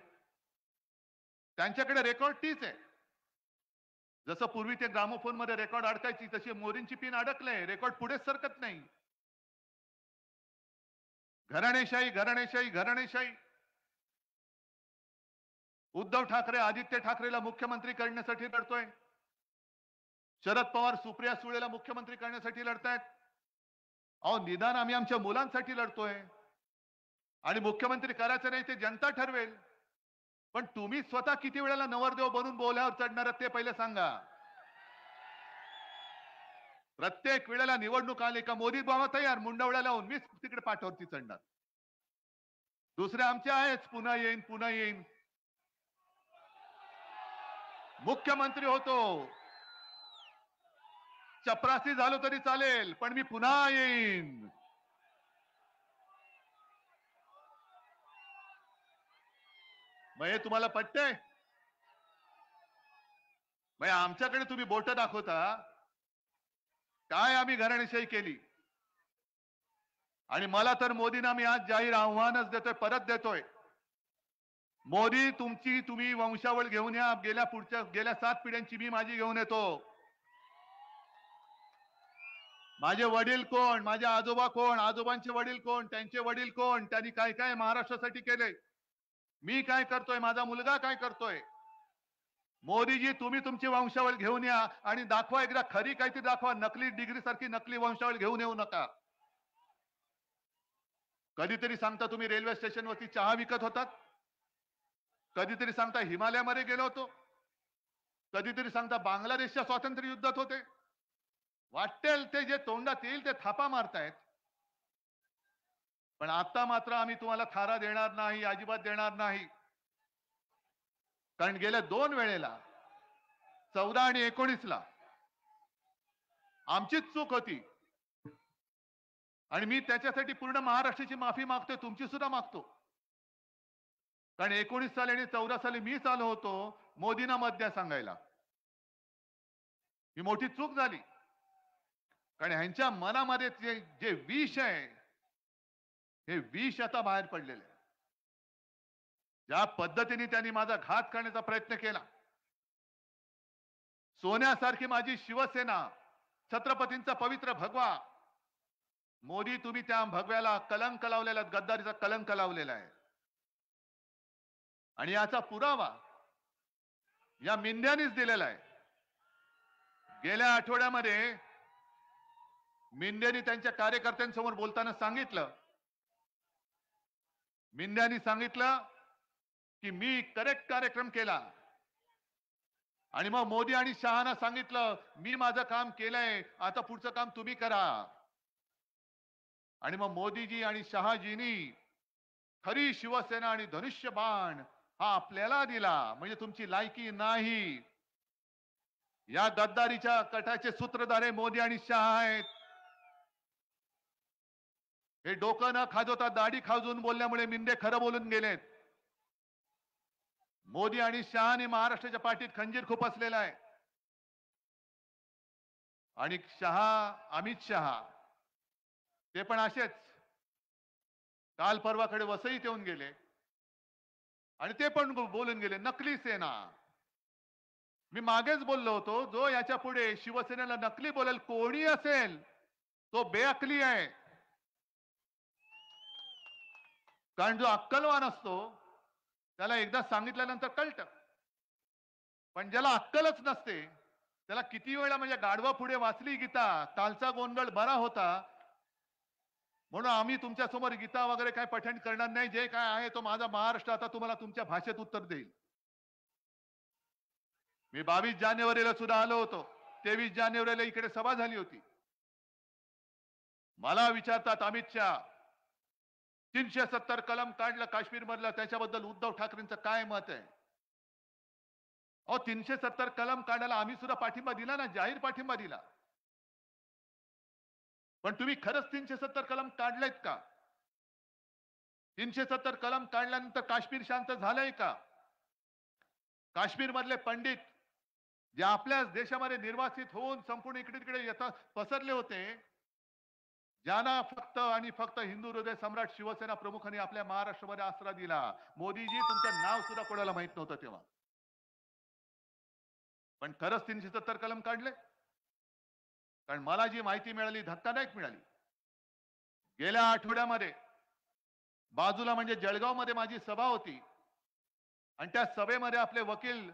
त्यांच्याकडे रेकॉर्ड तीच आहे. जसं पूर्वी ते ग्रामोफोन मध्ये रेकॉर्ड अडकायची, तशी मोदींची पिन अडकले, रेकॉर्ड पुढे सरकत नाही. घराणेशाही घराणेशाही घराणेशाही. उद्धव ठाकरे आदित्य ठाकरेला मुख्यमंत्री करण्यासाठी लढतोय, शरद पवार सुप्रिया सुळेला मुख्यमंत्री करण्यासाठी लढतायत. अहो, निदान आम्ही आमच्या मुलांसाठी लढतोय. आणि मुख्यमंत्री करायचं नाही ते जनता ठरवेल. पण तुम्ही स्वतः किती वेळेला नवरदेव बनून बोल्यावर चढणार ते पहिले सांगा. प्रत्येक वेळेला निवडणूक आली का मोदी बाबा तयार, मुंडवळ्या लावून मीच तिकडे पाठावरती चढणार. दुसरे आमचे आहेच, पुन्हा येईन पुन्हा येईन. मुख्यमंत्री होतो, चपरासी झालो तरी चालेल, पण मी पुन्हा येईन. मग हे तुम्हाला पटतंय? मग आमच्याकडे तुम्ही बोट दाखवता काय आम्ही घराणेशाही केली. आणि मला तर मोदींना मी आज जाहीर आव्हानच देतोय, परत देतोय. मोदी तुम्ही वंशावळ घेऊन या, गेल्या 7 पिढ्यांची मी माझी घेऊन येतो. माझे वडील कोण, माझे आजोबा कोण, आजोबांचे वडील कोण, त्यांचे वडील कोण, त्यांनी काय काय महाराष्ट्रासाठी केले, मी काय करतोय, माझा मुलगा काय करतोय. मोदीजी तुम्ही तुमची वंशावळ घेऊन या आणि दाखवा, एकदा खरी काहीतरी दाखवा. नकली डिग्री सारखी नकली वंशावळ घेऊन येऊ नका. कधीतरी सांगता तुम्ही रेल्वे स्टेशनवरती चहा विकत होतात, कधीतरी सांगता हिमालयामध्ये गेलो होतो, कधीतरी सांगता बांगलादेशच्या स्वातंत्र्य युद्धात होते. वाटेल ते जे तोंडात येईल ते थापा मारतायत. पण आता मात्र आम्ही तुम्हाला थारा देणार नाही, अजिबात देणार नाही. कारण गेल्या 2 वेळेला 14 आणि 19ला आमचीच चूक होती आणि मी त्याच्यासाठी पूर्ण महाराष्ट्राची माफी मागतोय, तुमची सुद्धा मागतो. कारण 19 साली आणि 14 साली मीच आलो होतो मोदींना मत द्या सांगायला. ही मोठी चूक झाली. कारण ह्यांच्या मनामध्ये जे विष आहे, हे विष आता बाहेर पडलेलं आहे. ज्या पद्धतीने त्यांनी माझा घात करण्याचा प्रयत्न केला, सोन्यासारखी माझी शिवसेना, छत्रपतींचा पवित्र भगवा, मोदी तुम्ही त्या भगव्याला कलंक लावलेला, गद्दारीचा कलंक लावलेला आहे. आणि याचा पुरावा या मिंद्यांनीच दिलेला आहे. गेल्या आठवड्यामध्ये मिंद्यांनी त्यांच्या कार्यकर्त्यांसमोर बोलताना सांगितलं, मिंद्यांनी सांगितलं की मी करेक्ट कार्यक्रम केला. आणि मग मोदी आणि शहाना सांगितलं मी माझं काम केलंय, आता पुढचं काम तुम्ही करा. आणि मग मोदीजी आणि शहाजींनी खरी शिवसेना आणि धनुष्यबाण हा आपल्याला दिला. म्हणजे तुमची लायकी नाही. या गद्दारीच्या कटाचे सूत्रधारे मोदी आणि शहा आहेत. हे डोकं न खाजवता दाढी खाजवून बोलल्यामुळे मिंदे खरं बोलून गेलेत. मोदी आणि शहाने महाराष्ट्राच्या पाठीत खंजीर खुपसलेला आहे. आणि शहा, अमित शहा ते पण असेच काल परवाकडे वसईत येऊन गेले आणि ते पण बोलून गेले नकली सेना. मी मागेच बोललो होतो, जो याच्या पुढे शिवसेनेला नकली बोलेल कोणी असेल तो बेअकली आहे. कारण जो अक्कलवान असतो त्याला एकदा सांगितल्यानंतर कळतं. पण ज्याला अक्कलच नसते त्याला किती वेळा, म्हणजे गाढवा पुढे वाचली गीता, कालचा गोंधळ बरा होता, म्हणून आम्ही तुमच्या समोर गीता वगैरे काय पठण करणार नाही. जे काय आहे तो माझा महाराष्ट्र आता तुम्हाला तुमच्या भाषेत उत्तर देईल. मी 22 जानेवारीला सुद्धा आलो होतो. 23 जानेवारीला इकडे सभा झाली होती. मला विचारतात अमित शहा 370 कलम काढलं काश्मीर मधलं, त्याच्याबद्दल उद्धव ठाकरेंचं काय मत आहे. अहो 370 कलम काढायला आम्ही सुद्धा पाठिंबा दिला ना, जाहीर पाठिंबा दिला. पण तुम्ही खरंच 370 कलम काढलेत का? 370 कलम काढल्यानंतर काश्मीर शांत झालंय का? काश्मीर मधले पंडित जे आपल्या देशामध्ये निर्वासित होऊन संपूर्ण इकडे तिकडे येतात पसरले होते, ज्यांना फक्त आणि फक्त हिंदू हृदय सम्राट शिवसेना प्रमुखांनी आपल्या महाराष्ट्रामध्ये आसरा दिला. मोदीजी तुमचं नाव सुद्धा कोणाला माहित नव्हतं तेव्हा. पण खरंच 370 कलम काढले. कारण मला जी माहिती मिळाली धक्कादायक मिळाली. गेल्या आठवड्यामध्ये बाजूला म्हणजे जळगाव मध्ये माझी सभा होती आणि त्या सभेमध्ये आपले वकील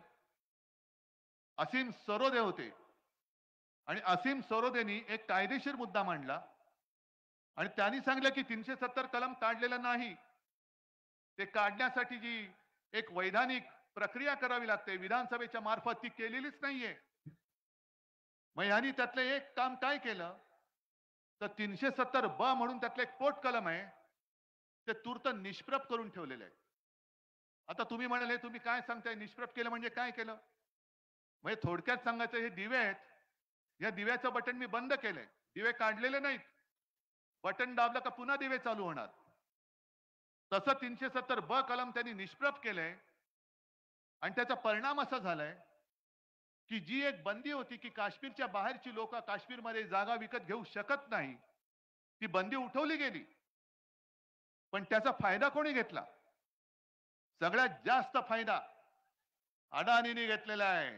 असीम सरोदे होते. आणि असीम सरोदेनी एक कायदेशीर मुद्दा मांडला आणि त्यांनी सांगितलं की 370 कलम काढलेलं नाही, ते काढण्यासाठी जी एक वैधानिक प्रक्रिया करावी लागते विधानसभेच्या मार्फत ती केलेलीच नाहीये. मग ह्यांनी त्यातलं एक काम काय केलं, तर 370 ब म्हणून त्यातलं एक पोट कलम आहे, ते तूर्त निष्प्रभ करून ठेवलेलं आहे. आता तुम्ही म्हणाले, तुम्ही काय सांगताय, निष्प्रभ केलं म्हणजे काय केलं? म्हणजे थोडक्यात सांगायचं, हे दिवे आहेत, या दिव्याचं बटन मी बंद केलंय, दिवे काढलेले नाहीत. बटन दाबलं का पुन्हा दिवे चालू होणार. तसं 370 ब कलम त्यांनी निष्प्रभ केलंय. आणि त्याचा परिणाम असा झालाय की जी एक बंदी होती की काश्मीरच्या बाहेरची लोक काश्मीरमध्ये जागा विकत घेऊ शकत नाही, ती बंदी उठवली गेली. पण त्याचा फायदा कोणी घेतला? सगळ्यात जास्त फायदा अदानीने घेतलेला आहे.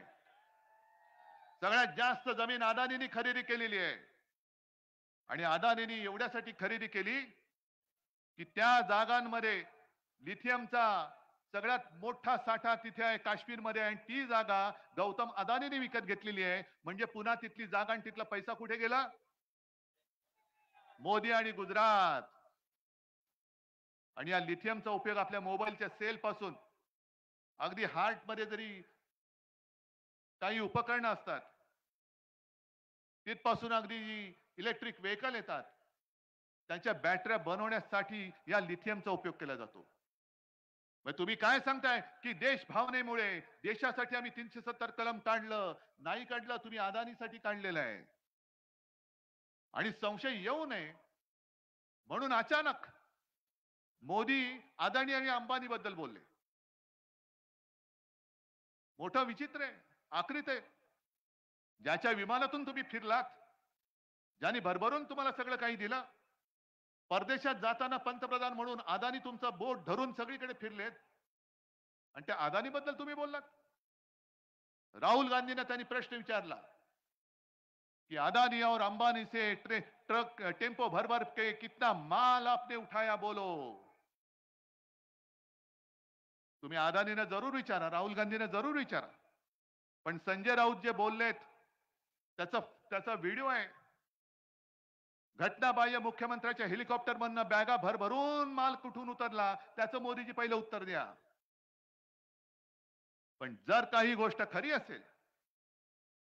सगळ्यात जास्त जमीन अदानीने खरेदी केलेली आहे. आणि अदानीने एवढ्यासाठी खरेदी केली की त्या जागांमध्ये लिथियमचा सगळ्यात मोठा साठा तिथे आहे काश्मीरमध्ये, आणि ती जागा गौतम अदानीने विकत घेतलेली आहे. म्हणजे पुन्हा तिथली जागा आणि तिथला पैसा कुठे गेला? मोदी आणि गुजरात. आणि या लिथियमचा उपयोग आपल्या मोबाईलच्या सेल पासून अगदी हार्ट मध्ये जरी काही उपकरणं असतात, तिथपासून अगदी इलेक्ट्रिक व्हेकल येतात, त्यांच्या बॅटऱ्या बनवण्यासाठी या लिथियमचा उपयोग केला जातो. मग तुम्ही काय सांगताय की देश भावनेमुळे देशासाठी आम्ही 370 कलम काढलं? नाही काढलं, तुम्ही अदानीसाठी काढलेलं आहे. आणि संशय येऊ नये म्हणून अचानक मोदी अदानी आणि अंबानी बद्दल बोलले. मोठं विचित्र आहे, आकृत आहे. ज्याच्या विमानातून तुम्ही फिरलात, ज्याने भरभरून तुम्हाला सगळं काही दिलं, परदेशात जाताना पंतप्रधान म्हणून अदानी तुमचं बोट धरून सगळीकडे फिरलेत, आणि त्या अदानी बद्दल तुम्ही बोललात. राहुल गांधींना त्यांनी प्रश्न विचारला कि अदानी और अंबानी से ट्रक टेम्पो भर भर के कितना माल आपने उठाया, बोलो. तुम्ही अदानीने जरूर विचारा, राहुल गांधीने जरूर विचारा. पण संजय राऊत जे बोललेत त्याचा त्याचा व्हिडिओ आहे. घटनाबाह्य मुख्यमंत्र्याच्या हेलिकॉप्टर मधनं बॅगा भरभरून माल कुठून उतरला, त्याचं मोदीजी पहिलं उत्तर द्या. पण जर काही गोष्ट खरी असेल,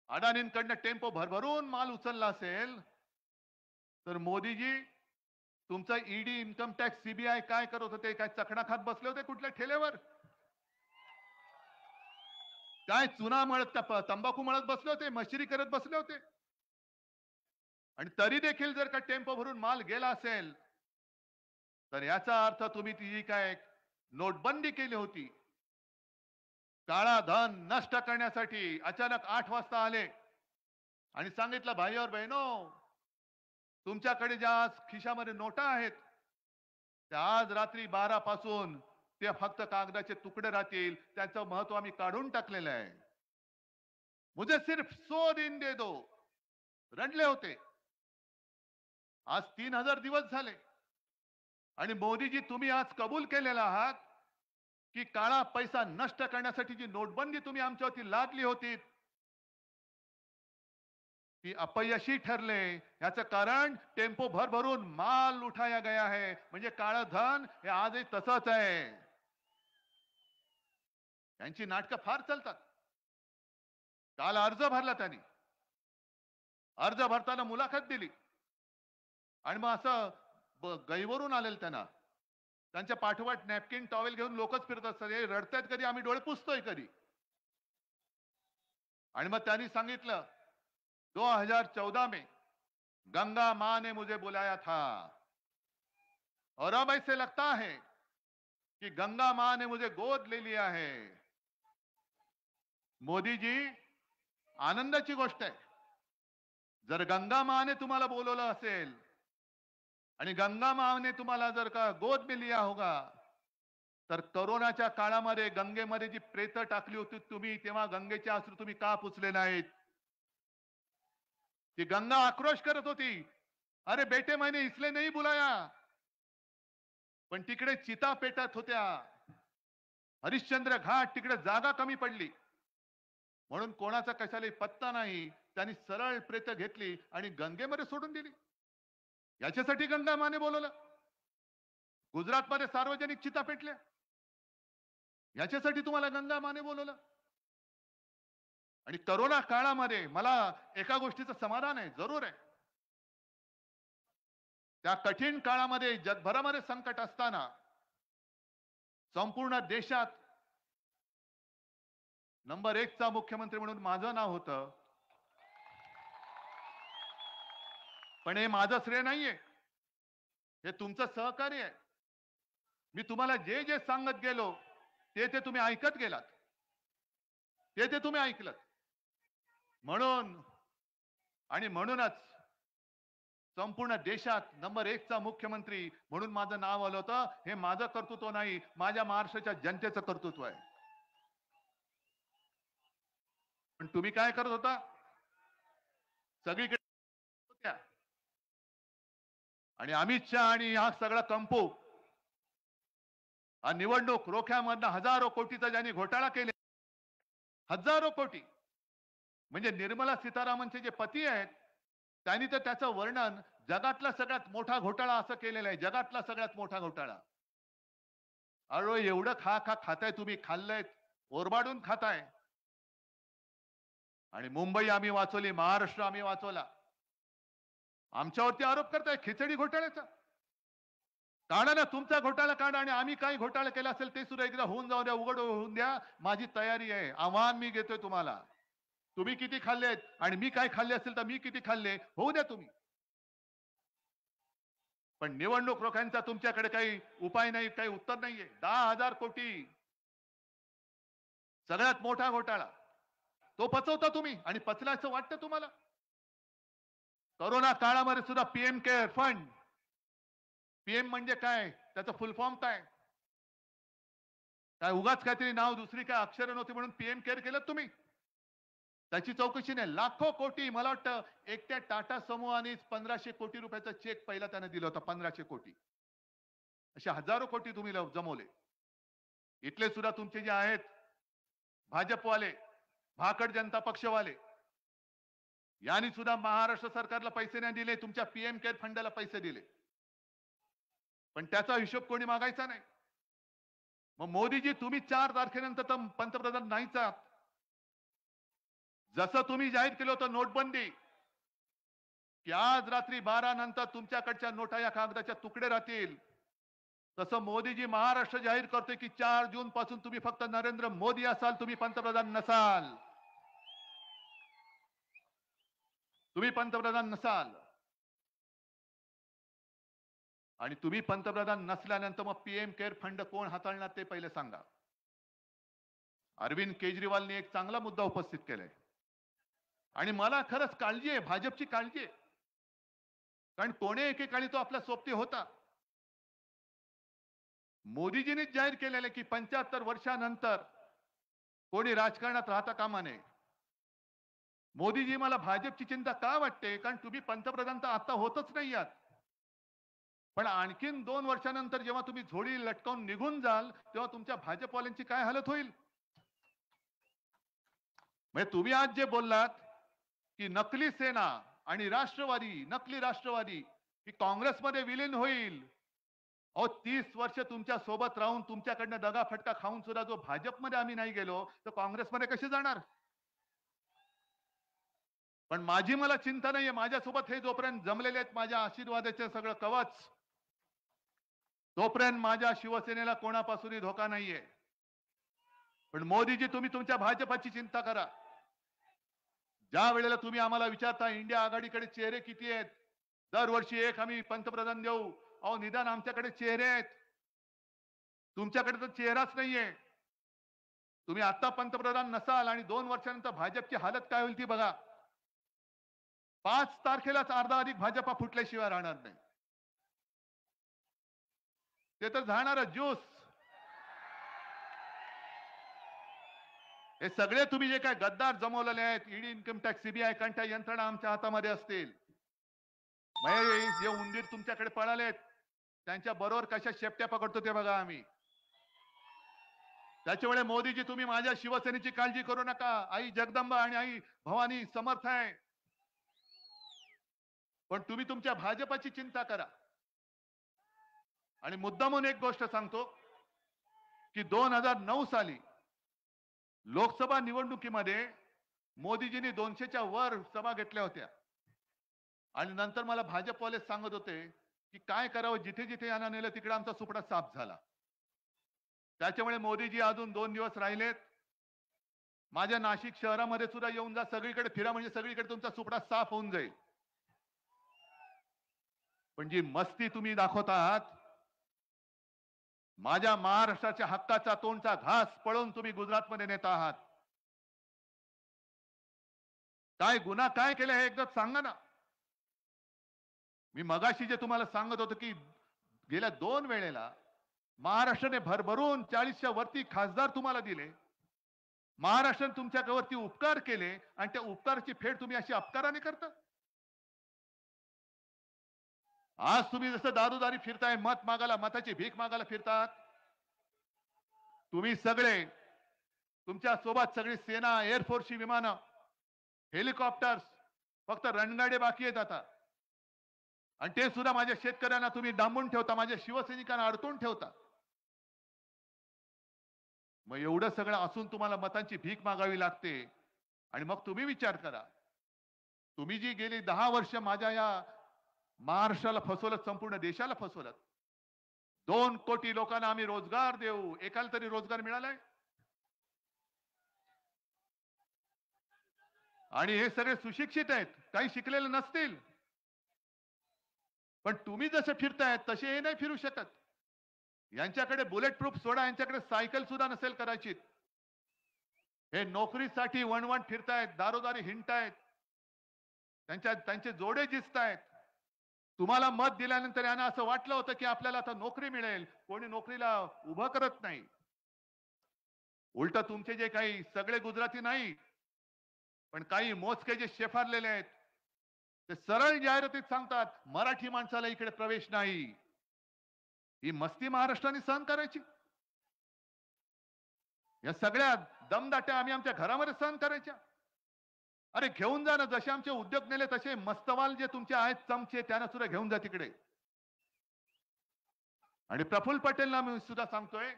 अडाणींकडनं टेम्पो भरभरून माल उचलला असेल, तर मोदीजी तुमचा ईडी, इन्कम टॅक्स, सीबीआय काय करत होते? काय चकणा खात बसले होते कुठल्या ठेल्यावर? काय चुना मळत, तंबाखू मळत बसले होते? मशिरी करत बसले होते? आणि तरी देखील जर का टेम्पो भरून माल गेला असेल, तर याचा अर्थ तुम्ही ती काय नोटबंदी केली होती, काळा धन नष्ट करण्यासाठी अचानक 8 वाजता आले आणि सांगितलं, भाई और बहनो, तुमच्याकडे ज्या आज खिशामध्ये नोटा आहेत, त्या आज रात्री 12 पासून ते फक्त कागदाचे तुकडे राहतील, त्याचं महत्व आम्ही काढून टाकलेलं आहे. मुझे सिर्फ 100 दिन दे दो, रडले होते. आज 3000 दिवस झाले आणि मोदीजी तुम्ही आज कबूल केलेला आहात की काळा पैसा नष्ट करण्यासाठी जी नोटबंदी तुम्ही आमच्यावरती लादली होती, ती अपयशी ठरले. याचं कारण टेम्पो भर भरून माल उठाया गया है. म्हणजे काळं धन हे आजही तसंच आहे. त्यांची नाटकं फार चालतात. काल अर्ज भरला त्यांनी, अर्ज भरताना मुलाखत दिली आणि मग असं गैवरून आलेलं त्यांना. त्यांच्या पाठोपाठ नॅपकिन टॉवेल घेऊन लोकच फिरत असतात, हे रडतायत कधी, आम्ही डोळे पुसतोय कधी. आणि मग त्यांनी सांगितलं 2014 में गंगा मां ने मुझे बुलाया था और अब ऐसे लगता है कि गंगा मां ने मुझे गोद ले लिया है. मोदी जी, आनंदाची गोष्ट आहे. जर गंगा माने तुम्हाला बोलवलं असेल आणि गंगा माने तुम्हाला जर का गोद में लिया होगा, तर कोरोनाच्या काळामध्ये गंगेमध्ये जी प्रेत टाकली होती तुम्ही, तेव्हा गंगेचे अश्रू तुम्ही का पुसले नाहीत? ती गंगा आक्रोश करत होती, अरे बेटे मैंने इसलिए नहीं बुलाया. पण तिकडे चिता पेटत होत्या, हरिश्चंद्र घाट, तिकडे जागा कमी पडली म्हणून कोणाचा कशाला पत्ता नाही. त्यांनी सरळ प्रेत घेतली आणि गंगेमध्ये सोडून दिली. याच्यासाठी गंगा माने बोलवलं. गुजरातमध्ये सार्वजनिक चिता पेटल्या, याच्यासाठी तुम्हाला गंगा माने बोलवलं. आणि करोना काळामध्ये मला एका गोष्टीचं समाधान आहे, जरूर आहे. त्या कठीण काळामध्ये जगभरामध्ये संकट असताना संपूर्ण देशात नंबर 1 चा मुख्यमंत्री म्हणून माझं नाव होतं. पण हे माझं श्रेय नाहीये, हे तुमचं सहकार्य आहे. मी तुम्हाला जे जे सांगत गेलो ते ते तुम्ही ऐकत गेलात, ते ते तुम्ही ऐकलं. म्हणूनच संपूर्ण देशात नंबर 1 चा मुख्यमंत्री म्हणून माझं नाव आलं होतं. हे माझं कर्तृत्व नाही, माझ्या महाराष्ट्राच्या जनतेचं कर्तृत्व आहे. पण तुम्ही काय करत होता? सगळीकडे होत्या. आणि अमित शहा आणि हा सगळा कंपो, हा निवडणूक रोख्यामधनं हजारो कोटीचा ज्यांनी घोटाळा केले, हजारो कोटी, म्हणजे निर्मला सीतारामनचे जे पती आहेत त्यांनी तर त्याचं वर्णन जगातला सगळ्यात मोठा घोटाळा असं केलेलं आहे. जगातला सगळ्यात मोठा घोटाळा. अरे एवढं खाताय तुम्ही, खाल्लंय, ओरबाडून खाताय. आणि मुंबई आम्ही वाचवली, महाराष्ट्र आम्ही वाचवला. आमच्यावरती आरोप करताय खिचडी घोटाळ्याचा. काढा ना तुमचा घोटाळा काढा, आणि आम्ही काही घोटाळा केला असेल ते सुद्धा एकदा होऊन जाऊ द्या, उघड होऊन द्या. माझी तयारी आहे. आव्हान मी घेतोय तुम्हाला. तुम्ही किती खाल्लेत आणि मी काय खाल्ले असेल तर मी किती खाल्ले, होऊ द्या तुम्ही. पण निवडणूक रोख्यांचा तुमच्याकडे काही उपाय नाही, काही उत्तर नाहीये. 10,000 कोटी सगळ्यात मोठा घोटाळा तो पचवता तुम्ही, आणि पचल्याचं वाटतं तुम्हाला. करोना काळामध्ये सुद्धा पीएम केअर फंड, पीएम म्हणजे काय, त्याचं फुल फॉर्म काय? काय उगाच काहीतरी नाव, दुसरी काय अक्षरं नव्हती म्हणून पीएम केअर केलं तुम्ही? त्याची चौकशी नाही. लाखो कोटी, मला वाटतं एकट्या टाटा समूहाने 1500 कोटी रुपयाचा चेक पहिला त्याने दिला होता. 1500 कोटी. असे हजारो कोटी तुम्ही जमवले. इथले सुद्धा तुमचे जे आहेत भाजपवाले, भाकड जनता पक्षवाले, यांनी सुद्धा महाराष्ट्र सरकारला पैसे नाही दिले, तुमच्या पीएम केअर फंडाला पैसे दिले. पण त्याचा हिशोब कोणी मागायचा नाही. मग मोदीजी तुम्ही 4 तारखेनंतर तर पंतप्रधान नाहीच आहात. जसं तुम्ही जाहीर केलं होतं नोटबंदी, की आज रात्री 12 नंतर तुमच्याकडच्या नोटा या कागदाच्या तुकडे राहतील, तसं मोदीजी महाराष्ट्र जाहीर करतोय की 4 जून पासून तुम्ही फक्त नरेंद्र मोदी असाल, तुम्ही पंतप्रधान नसाल. तुम्ही पंतप्रधान नसाल. आणि तुम्ही पंतप्रधान नसल्यानंतर मग पीएम केअर फंड कोण हाताळणार ते पहिले सांगा. अरविंद केजरीवालने एक चांगला मुद्दा उपस्थित केलाय, आणि मला खरंच काळजी आहे, भाजपची काळजी आहे. कारण कोणे एकेकाळी तो आपला सोबती होता. मोदीजींनीच जाहीर केलेलं की 75 वर्षानंतर कोणी राजकारणात राहता कामा नये. मोदीजी, मला भाजपची चिंता का वाटते? कारण तुम्ही पंतप्रधान तर आता होतच नाही आहात, पण आणखीन 2 वर्षानंतर जेव्हा तुम्ही झोळी लटकावून निघून जाल, तेव्हा तुमच्या भाजपवाल्यांची काय हालत होईल? म्हणजे तुम्ही आज जे बोललात की नकली सेना आणि राष्ट्रवादी, नकली राष्ट्रवादी ही काँग्रेसमध्ये विलीन होईल. अहो 30 वर्ष तुमच्या सोबत राहून, तुमच्याकडनं दगाफटका खाऊन सुद्धा जो भाजपमध्ये आम्ही नाही गेलो, तर काँग्रेसमध्ये कसे जाणार? पण माझी मला चिंता नाहीये. माझ्यासोबत हे जोपर्यंत जमलेले आहेत माझ्या आशीर्वादाचे सगळं कवच, तोपर्यंत माझ्या शिवसेनेला कोणापासूनही धोका नाहीये. पण मोदीजी, तुम्ही तुमच्या भाजपाची चिंता करा. ज्या वेळेला तुम्ही आम्हाला विचारता इंडिया आघाडीकडे चेहरे किती आहेत, दरवर्षी एक आम्ही पंतप्रधान देऊ. अहो निदान आमच्याकडे चेहरे आहेत, तुमच्याकडे तर चेहराच नाहीये. तुम्ही आता पंतप्रधान नसाल आणि 2 वर्षानंतर भाजपची हालत काय होईल ती बघा. 5 तारखेलाच अर्धा अधिक भाजपा फुटल्याशिवाय राहणार नाही. ते तर जाणार ज्यूस. हे सगळे तुम्ही जे काय गद्दार जमवलेले आहेत, ईडी, इन्कम टॅक्स, सीबीआय, कंटा यंत्रणा आमच्या हातामध्ये असतील. जे उंदीर तुमच्याकडे पळालेत त्यांच्या बरोबर कशा शेपट्या पकडतो ते बघा आम्ही. त्याच्यामुळे मोदीजी, तुम्ही माझ्या शिवसेनेची काळजी करू नका. आई जगदंबा आणि आई भवानी समर्थ आहे. पण तुम्ही तुमच्या भाजपाची चिंता करा. आणि मुद्दामून एक गोष्ट सांगतो की 2009 साली लोकसभा निवडणुकीमध्ये मोदीजींनी 200च्या वर सभा घेतल्या होत्या आणि नंतर मला भाजपवाले सांगत होते की काय करावं, जिथे जिथे यांना नेलं तिकडे आमचा सुपडा साफ झाला. त्याच्यामुळे मोदीजी अजून 2 दिवस राहिलेत. माझ्या नाशिक शहरामध्ये सुद्धा येऊन जा, सगळीकडे फिरा, म्हणजे सगळीकडे तुमचा सुपडा साफ होऊन जाईल. पण जी मस्ती तुम्ही दाखवत आहात, माझ्या महाराष्ट्राच्या हक्काचा तोंडचा घास पळून तुम्ही गुजरातमध्ये नेत आहात. काय गुन्हा काय केले हे एकदा सांगा ना. मी मगाशी जे तुम्हाला सांगत होतो की गेल्या 2 वेळेला महाराष्ट्राने भरभरून 40च्या वरती खासदार तुम्हाला दिले. महाराष्ट्राने तुमच्यावरती उपकार केले आणि त्या उपकाराची फेड तुम्ही अशी अपकाराने करता. आज तुम्ही जसं दारोदारी फिरताय, मत मागायला, मताची भीक मागायला फिरतात. तुम्ही सगळे, तुमच्या सोबत सगळी सेना, एअरफोर्सची विमानं, हेलिकॉप्टर्स, फक्त रणगाडे बाकी आहेत आता. आणि ते सुद्धा माझ्या शेतकऱ्यांना तुम्ही डांबून ठेवता, माझ्या शिवसैनिकांना अडकून ठेवता. मग एवढं सगळं असून तुम्हाला मतांची भीक मागावी लागते. आणि मग तुम्ही विचार करा, तुम्ही जी गेली 10 वर्ष माझ्या या महाराष्ट्राला फसवलं, संपूर्ण देशाला फसवलं. 2 कोटी लोकांना आम्ही रोजगार देऊ, एकाला तरी रोजगार मिळालाय? आणि हे सगळे सुशिक्षित आहेत, काही शिकलेले नसतील. पण तुम्ही जसे फिरतायत तसे हे नाही फिरू शकत. यांच्याकडे बुलेट प्रूफ सोडा, यांच्याकडे सायकल सुद्धा नसेल कदाचित. हे नोकरीसाठी वणवण फिरतायत, दारोदारी हिंडतायत, त्यांचे जोडे जिसतायत. तुम्हाला मत दिल्यानंतर यांना असं वाटलं होतं की आपल्याला आता नोकरी मिळेल, कोणी नोकरीला उभं करत नाही. उलट तुमचे जे काही सगळे गुजराती नाही, पण काही मोजके जे शेफारलेले आहेत, ते सरळ जाहिरातीत सांगतात मराठी माणसाला इकडे प्रवेश नाही. ही मस्ती महाराष्ट्राने सहन करायची? या सगळ्या दमदाट्या आम्ही आमच्या घरामध्ये सहन करायच्या? अरे घेऊन जा ना, जसे आमचे उद्योग नेले तसे मस्तवाल जे तुमचे आहेत चमचे, त्यांना सुद्धा घेऊन जा तिकडे. आणि प्रफुल्ल पटेलला मी सुद्धा सांगतोय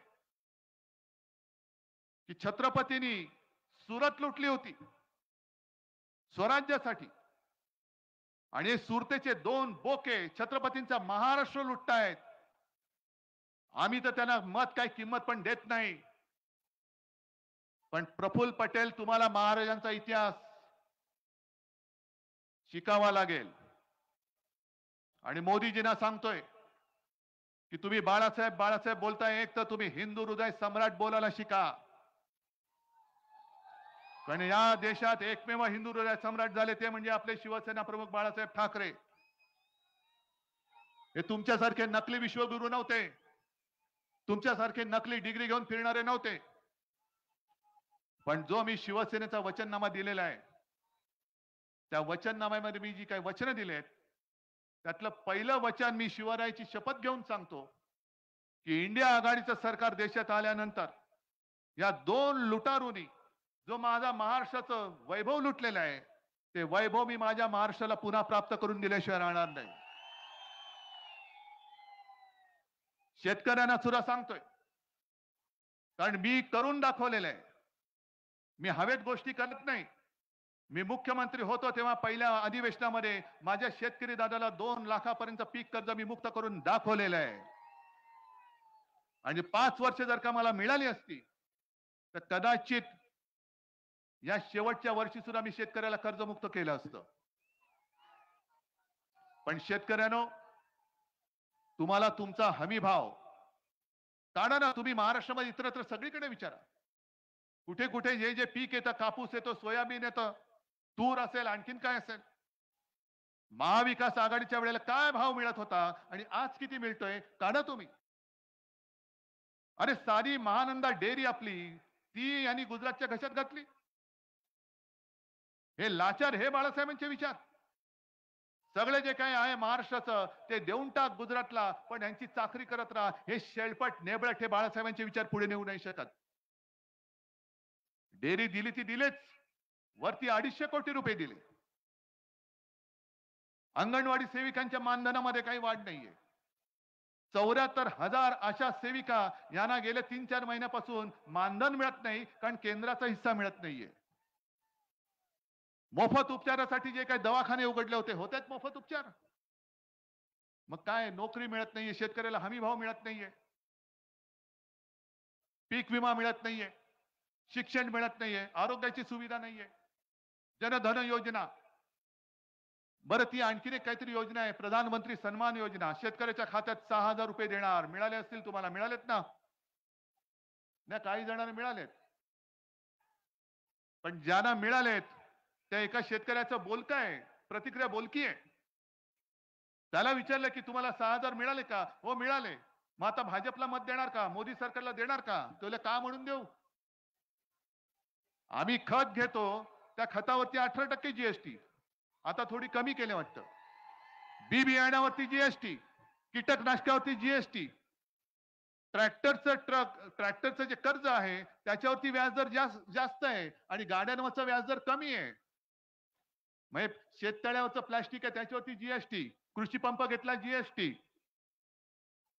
की छत्रपतींनी सुरत लुटली होती स्वराज्यासाठी, आणि सुरतेचे 2 बोके छत्रपतींचा महाराष्ट्र लुटतायत. आम्ही तर त्यांना मत काही किंमत पण देत नाही. पण प्रफुल्ल पटेल, तुम्हाला महाराजांचा इतिहास शिकावा लागेल. आणि मोदीजींना सांगतोय की तुम्ही बाळासाहेब बाळासाहेब बोलताय, एक तर तुम्ही हिंदू हृदय सम्राट बोलायला शिका. कारण या देशात एकमेव हिंदू हृदय सम्राट झाले ते म्हणजे आपले शिवसेना प्रमुख बाळासाहेब ठाकरे. हे तुमच्यासारखे नकली विश्वगुरू नव्हते, तुमच्यासारखे नकली डिग्री घेऊन फिरणारे नव्हते. पण जो मी शिवसेनेचा वचननामा दिलेला आहे, त्या वचननाम्यामध्ये मी जी काही वचनं दिलेत, त्यातलं पहिलं वचन मी शिवरायाची शपथ घेऊन सांगतो की इंडिया आघाडीचं सरकार देशात आल्यानंतर या 2 लुटारूंनी जो माझा महाराष्ट्राचं वैभव लुटलेलं आहे, ते वैभव मी माझ्या महाराष्ट्राला पुन्हा प्राप्त करून दिल्याशिवाय राहणार नाही. शेतकऱ्यांना सुद्धा सांगतोय, कारण मी करून दाखवलेलं आहे. मी हवेत गोष्टी करत नाही. मी मुख्यमंत्री होतो तेव्हा पहिल्या अधिवेशनामध्ये माझ्या शेतकरी दादाला 2 लाखापर्यंत पीक कर्ज मी मुक्त करून दाखवलेलं आहे. आणि 5 वर्ष जर का मला मिळाली असती तर कदाचित या शेवटच्या वर्षी सुद्धा मी शेतकऱ्याला कर्जमुक्त केलं असतं. पण शेतकऱ्यांनो, तुम्हाला तुमचा हमी भाव काढा ना. तुम्ही महाराष्ट्रामध्ये इतरत्र सगळीकडे विचारा, कुठे कुठे जे जे पीक येतं, कापूस येतो, सोयाबीन येतं, तूर असेल, आणखीन काय असेल, महाविकास आघाडीच्या वेळेला काय भाव मिळत होता आणि आज किती मिळतोय, काढा तुम्ही. अरे साधी महानंदा डेअरी आपली, ती यांनी गुजरातच्या घशात घातली. हे लाचार, हे बाळासाहेबांचे विचार. सगळे जे काही आहे महाराष्ट्राचं ते देऊन टाक गुजरातला, पण यांची चाकरी करत राहा. हे शेळपट नेबळट हे बाळासाहेबांचे विचार पुढे नेऊ नाही शकत. डेअरी दिली ती दिलेच, वरती 250 कोटी रुपये दिले. अंगणवाडी सेविकांच्या मानधनामध्ये काही वाढ नाहीये. 74,000 आशा सेविका यांना गेल्या 3-4 महिन्यापासून मानधन मिळत नाही, कारण केंद्राचा हिस्सा मिळत नाहीये. मोफत उपचारासाठी जे काही दवाखाने उघडले होते होतेच मोफत उपचार. मग काय नोकरी मिळत नाहीये, शेतकऱ्याला हमी भाव मिळत नाहीये, पीक विमा मिळत नाहीये, शिक्षण मिळत नाहीये, आरोग्याची सुविधा नाहीये, जनधन योजना. बरं ती आणखीन एक काहीतरी योजना आहे, प्रधानमंत्री सन्मान योजना. शेतकऱ्याच्या खात्यात 6,000 रुपये देणार. मिळाले असतील तुम्हाला, मिळालेत ना? नाही, काही जणांना मिळालेत. पण ज्यांना मिळालेत त्या एका शेतकऱ्याचं बोलकं आहे, प्रतिक्रिया बोलकी आहे. त्याला विचारलं की तुम्हाला 6,000 मिळाले का? हो मिळाले. मग आता भाजपला मत देणार का? मोदी सरकारला देणार का? तुला का म्हणून देऊ? आम्ही खत घेतो, त्या खतावरती 18% जीएसटी, आता थोडी कमी केले वाटतं. बी बियाण्यावरती जीएसटी, कीटकनाशकावरती जीएसटी, ट्रॅक्टरचं जे कर्ज आहे त्याच्यावरती व्याजदर जास्त आहे आणि गाड्यांवरचं व्याजदर कमी आहे. म्हणजे शेततळ्यावरचं प्लास्टिक आहे त्याच्यावरती जीएसटी, कृषी पंप घेतला जीएसटी.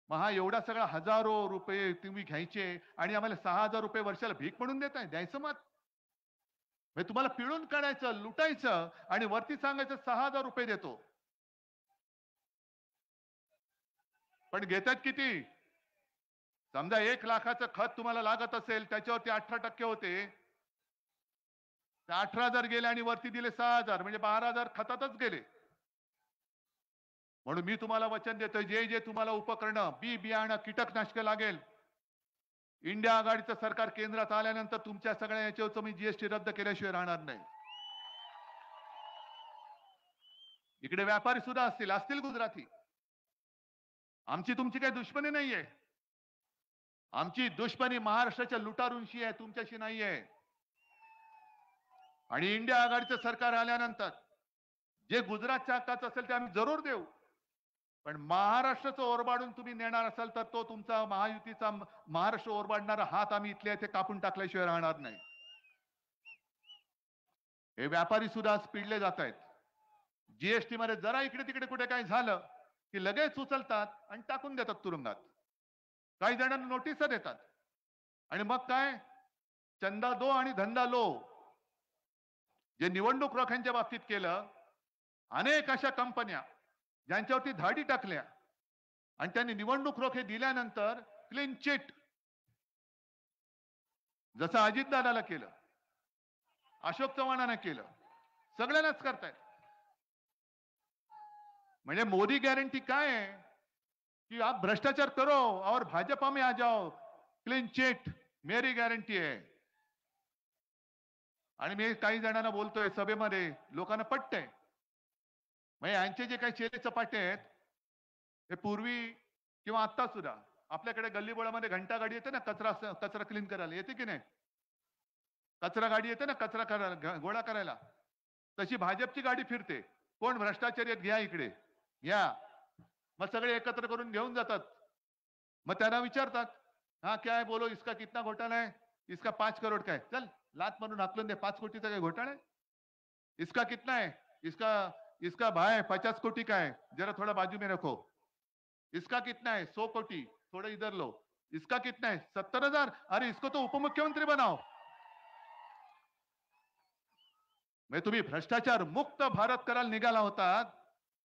मग हा एवढा सगळा हजारो रुपये तुम्ही घ्यायचे आणि आम्हाला 6,000 रुपये वर्षाला भीक म्हणून देताय, द्यायचं मत? म्हणजे तुम्हाला पिळून काढायचं, लुटायचं आणि वरती सांगायचं 6,000 रुपये देतो. पण घेतात किती? समजा 1 लाखाचं खत तुम्हाला लागत असेल त्याच्यावरती 18% होते, 18,000 गेले आणि वरती दिले 6,000, म्हणजे 12,000 खतातच गेले. म्हणून मी तुम्हाला वचन देतोय, जे जे तुम्हाला उपकरणं, बी बियाणं, कीटकनाशक लागेल, इंडिया आघाडीचं सरकार केंद्रात आल्यानंतर तुमच्या सगळ्या याच्यावरचं मी जीएसटी रद्द केल्याशिवाय राहणार नाही. इकडे व्यापारी सुद्धा असतील गुजराती. आमची तुमची काही दुश्मनी नाहीये. आमची दुश्मनी महाराष्ट्राच्या लुटारूंशी आहे, तुमच्याशी नाहीये. आणि इंडिया आघाडीचं सरकार आल्यानंतर जे गुजरातच्या हक्काचं असेल ते आम्ही जरूर देऊ. पण महाराष्ट्राचं ओरबाडून तुम्ही नेणार असाल तर तो तुमचा महायुतीचा महाराष्ट्र ओरबाडणारा हात आम्ही इथल्या इथे कापून टाकल्याशिवाय राहणार नाही. हे व्यापारी सुद्धा आज पिडले जात आहेत. जीएसटी मध्ये जरा इकडे तिकडे कुठे काही झालं की लगेच उचलतात आणि टाकून देतात तुरुंगात. काही जणांना नोटीस देतात आणि मग काय, चंदा दो आणि धंदा लो. जे निवडणूक रोख्यांच्या बाबतीत केलं, अनेक अशा कंपन्या ज्यांच्यावरती धाडी टाकल्या आणि त्यांनी निवडणूक रोखे दिल्यानंतर क्लीन चिट, जसं अजितदादाला केलं, अशोक चव्हाणांना केलं, सगळ्यांनाच करतायत. म्हणजे मोदी गॅरंटी काय आहे कि आप भ्रष्टाचार करो और भाजपा में आ जाओ, क्लीन चिट मेरी गॅरंटी आहे. आणि मी काही जणांना बोलतोय सभेमध्ये, लोकांना पटतंय. म्हणजे यांचे जे काही चेले चपाटे आहेत हे पूर्वी किंवा आता सुद्धा आपल्याकडे गल्लीबोळामध्ये घंटा गाडी येते ना, कचरा क्लीन करायला येते की नाही? कचरा गाडी येते ना, कचरा करायला, गोळा करायला. तशी भाजपची गाडी फिरते. कोण भ्रष्टाचारी आहेत घ्या इकडे या. मग सगळे एकत्र करून घेऊन जातात. मग त्यांना विचारतात, हा क्या है बोलो, इसका कितना घोटाला है? इसका 5 करोड़ का है. चल लात मारून हाकलून दे, 5 कोटीचा काय घोटाळा है? इसका कितना है? इसका भाई 50 कोटी का है, जरा थोड़ा बाजू में रखो. इसका कितना है? 100 कोटी, थोड़ा इधर लो. इसका कितना है? 70,000. अरे इसको तो उपमुख्यमंत्री बनाओ. म्हणजे तुम्ही भ्रष्टाचार मुक्त भारत करायला निघाला होतात.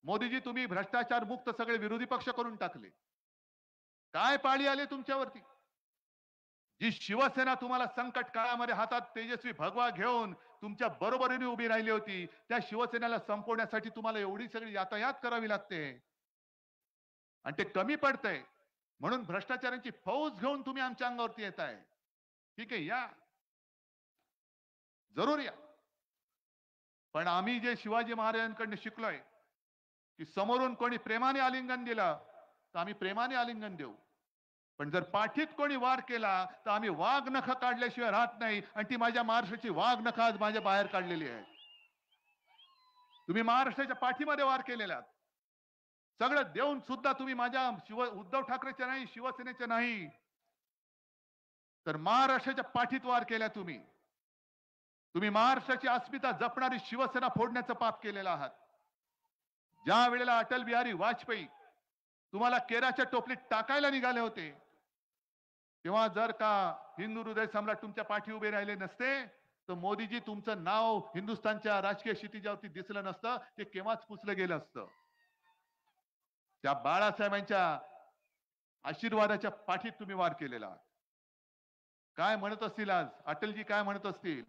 मोदीजी तुम्ही भ्रष्टाचार मुक्त सगळे विरोधी पक्ष करून टाकले. काय पाळी आले तुमच्यावरती? जी शिवसेना तुम्हाला संकट काळामध्ये हातात तेजस्वी भगवा घेऊन तुमच्या बरोबरीने उभी राहिली होती, त्या शिवसेनेला संपवण्यासाठी तुम्हाला एवढी सगळी यातायात करावी लागते आणि ते कमी पडतंय. म्हणून भ्रष्टाचारांची फौज घेऊन तुम्ही आमच्या अंगावरती येताय. ठीक आहे, या, जरूर या. पण आम्ही जे शिवाजी महाराजांकडून शिकलोय की समोरून कोणी प्रेमाने आलिंगन दिलं तर आम्ही प्रेमाने आलिंगन देऊ, पण जर पाठीत कोणी वार केला तर आम्ही वाघ नख काढल्याशिवाय राहत नाही. आणि ती माझ्या महाराष्ट्राची वाघ नख आज माझ्या बाहेर काढलेली आहे. तुम्ही महाराष्ट्राच्या पाठीमध्ये वार केलेला सगळं देऊन सुद्धा तुम्ही माझ्या उद्धव ठाकरेच्या नाही, शिवसेनेच्या नाही, तर महाराष्ट्राच्या पाठीत वार केल्या. तुम्ही महाराष्ट्राची अस्मिता जपणारी शिवसेना फोडण्याचं पाप केलेलं आहात. ज्या वेळेला अटल बिहारी वाजपेयी तुम्हाला केराच्या टोपलीत टाकायला निघाले होते, तेव्हा जर का हिंदू हृदय सम्राट तुमच्या पाठी उभे राहिले नसते तर मोदीजी तुमचं नाव हिंदुस्थानच्या राजकीय क्षितिजावरती दिसलं नसतं, ते केव्हाच पुसलं गेलं असतं. त्या बाळासाहेबांच्या आशीर्वादाच्या पाठीत तुम्ही वार केलेला. काय म्हणत असतील आज अटलजी, काय म्हणत असतील?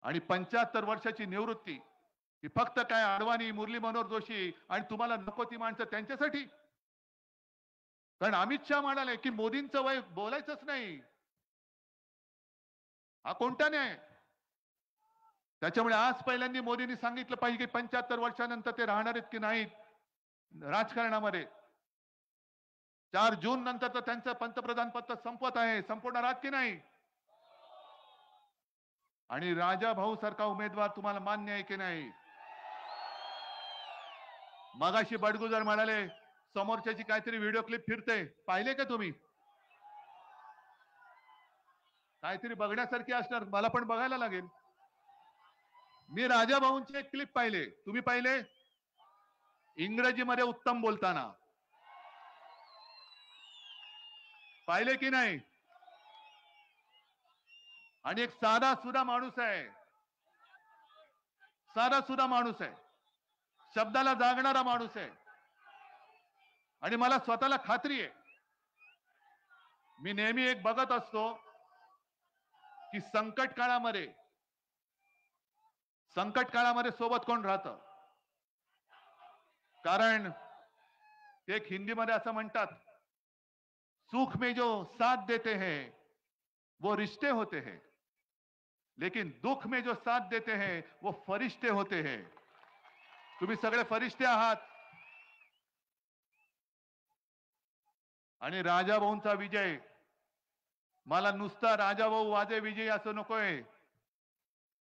आणि 75 वर्षाची निवृत्ती ही फक्त काय अडवाणी, मुरली मनोहर जोशी आणि तुम्हाला नको ती माणसं त्यांच्यासाठी? कारण अमित शहा म्हणाले की मोदींचं वय बोलायचंच नाही. हा कोणता न्याय? त्याच्यामुळे आज पहिल्यांदा मोदींनी सांगितलं पाहिजे की 75 वर्षानंतर ते राहणार आहेत की नाहीत राजकारणामध्ये. 4 जून नंतर तर त्यांचं पंतप्रधान पद संपत आहे, संपवणार आहात की नाही? आणि राजा भाऊ सारखा उमेदवार तुम्हाला मान्य आहे की नाही? मगाशी बडगुजर म्हणाले समोरच्याची काहीतरी व्हिडिओ क्लिप फिरते, पाहिले का तुम्ही? काहीतरी बघण्यासारखी असणार, मला पण बघायला लागेल. मी राजा भाऊंचे एक क्लिप पाहिले, तुम्ही पाहिले? इंग्रजीमध्ये उत्तम बोलताना पाहिले की नाही? आणि एक साधा सुधा माणूस आहे, साधा सुधा माणूस आहे, शब्दाला जागणारा माणूस आहे. आणि मला स्वतःला खात्री आहे, मी नेहमी एक बघत असतो की संकट काळामध्ये सोबत कोण राहतं. कारण एक हिंदीमध्ये असं म्हणतात, सुख में जो साथ देते हैं वो रिश्ते होते हैं, लेकिन दुख में जो साथ देते हैं वो फरिश्ते होते हैं. तुम्ही सगळे फरिश्ते आहात. आणि राजाभाऊंचा विजय मला नुसता राजाभाऊ वाजे विजय असं नकोय,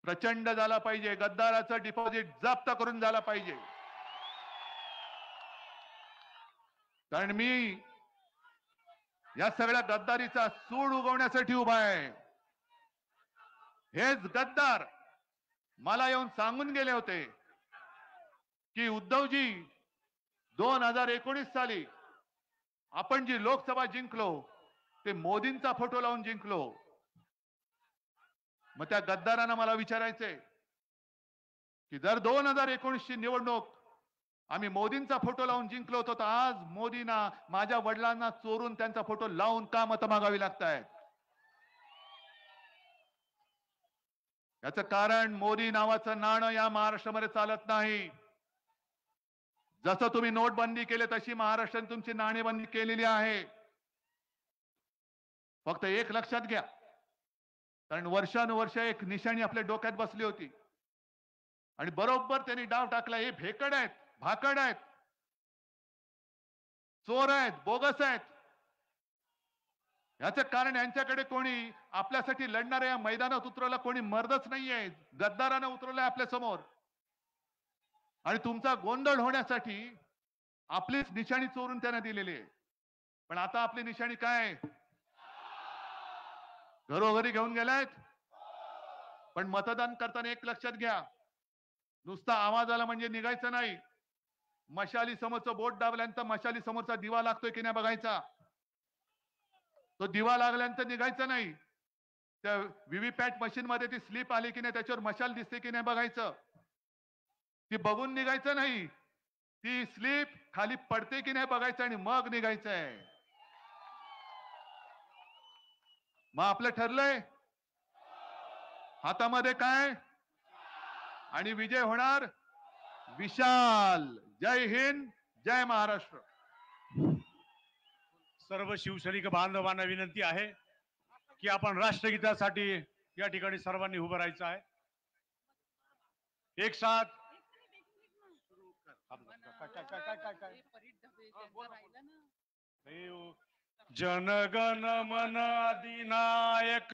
प्रचंड झाला पाहिजे. गद्दाराचं डिपॉझिट जप्त करून झाला पाहिजे. कारण मी या सगळ्या गद्दारीचा सूड उगवण्यासाठी उभा आहे. हेच गद्दार मला येऊन सांगून गेले होते की उद्धवजी 2019 साली आपण जी लोकसभा जिंकलो ते मोदींचा फोटो लावून जिंकलो. मग त्या गद्दारांना मला विचारायचंय की जर 2019 ची निवडणूक आम्ही मोदींचा फोटो लावून जिंकलो होतो, तर आज मोदींना माझ्या वडिलांना चोरून त्यांचा फोटो लावून का मतं मागावी लागतायत? याचं कारण मोदी नावाचं नाणं या महाराष्ट्रामध्ये चालत नाही. जसं तुम्ही नोटबंदी केली तशी महाराष्ट्राने तुमची नाणेबंदी केलेली आहे. फक्त एक लक्षात घ्या, कारण वर्षानुवर्ष एक निशाणी आपल्या डोक्यात बसली होती आणि बरोबर त्यांनी डाव टाकला. हे भेकड आहेत, भाकड आहेत, चोर आहेत, बोगस आहेत. याचं कारण यांच्याकडे कोणी आपल्यासाठी लढणाऱ्या या मैदानात उतरवला कोणी मर्दच नाहीये. गद्दारानं उतरवलंय आपल्या समोर. आणि तुमचा गोंधळ होण्यासाठी आपलीच निशाणी चोरून त्यांना दिलेली आहे. पण आता आपली निशाणी काय? घरोघरी घेऊन गेलायत. पण मतदान करताना एक लक्षात घ्या, नुसता आवाज आला म्हणजे निघायचं नाही. मशाली समोरचं बोट दाबल्यानंतर मशाली समोरचा दिवा लागतोय की नाही बघायचा. तो दिवा लागल्यानंतर निघायचं नाही. त्या व्हीव्हीपॅट मशीन मध्ये ती स्लिप आली की नाही, त्याच्यावर मशाल दिसते की नाही बघायचं. ती बघून निघायचं नाही, ती स्लिप खाली पडते की नाही बघायचं आणि मग निघायचंय. मग आपलं ठरलंय हातामध्ये काय, आणि विजय होणार विशाल. जय हिंद, जय महाराष्ट्र.
सर्व शिवसैनिक बांधवांना विनंती आहे की आपण राष्ट्रगीतासाठी या ठिकाणी सर्वांनी उभं राहायचं आहे. एक साथ जनगण मन अधिनायक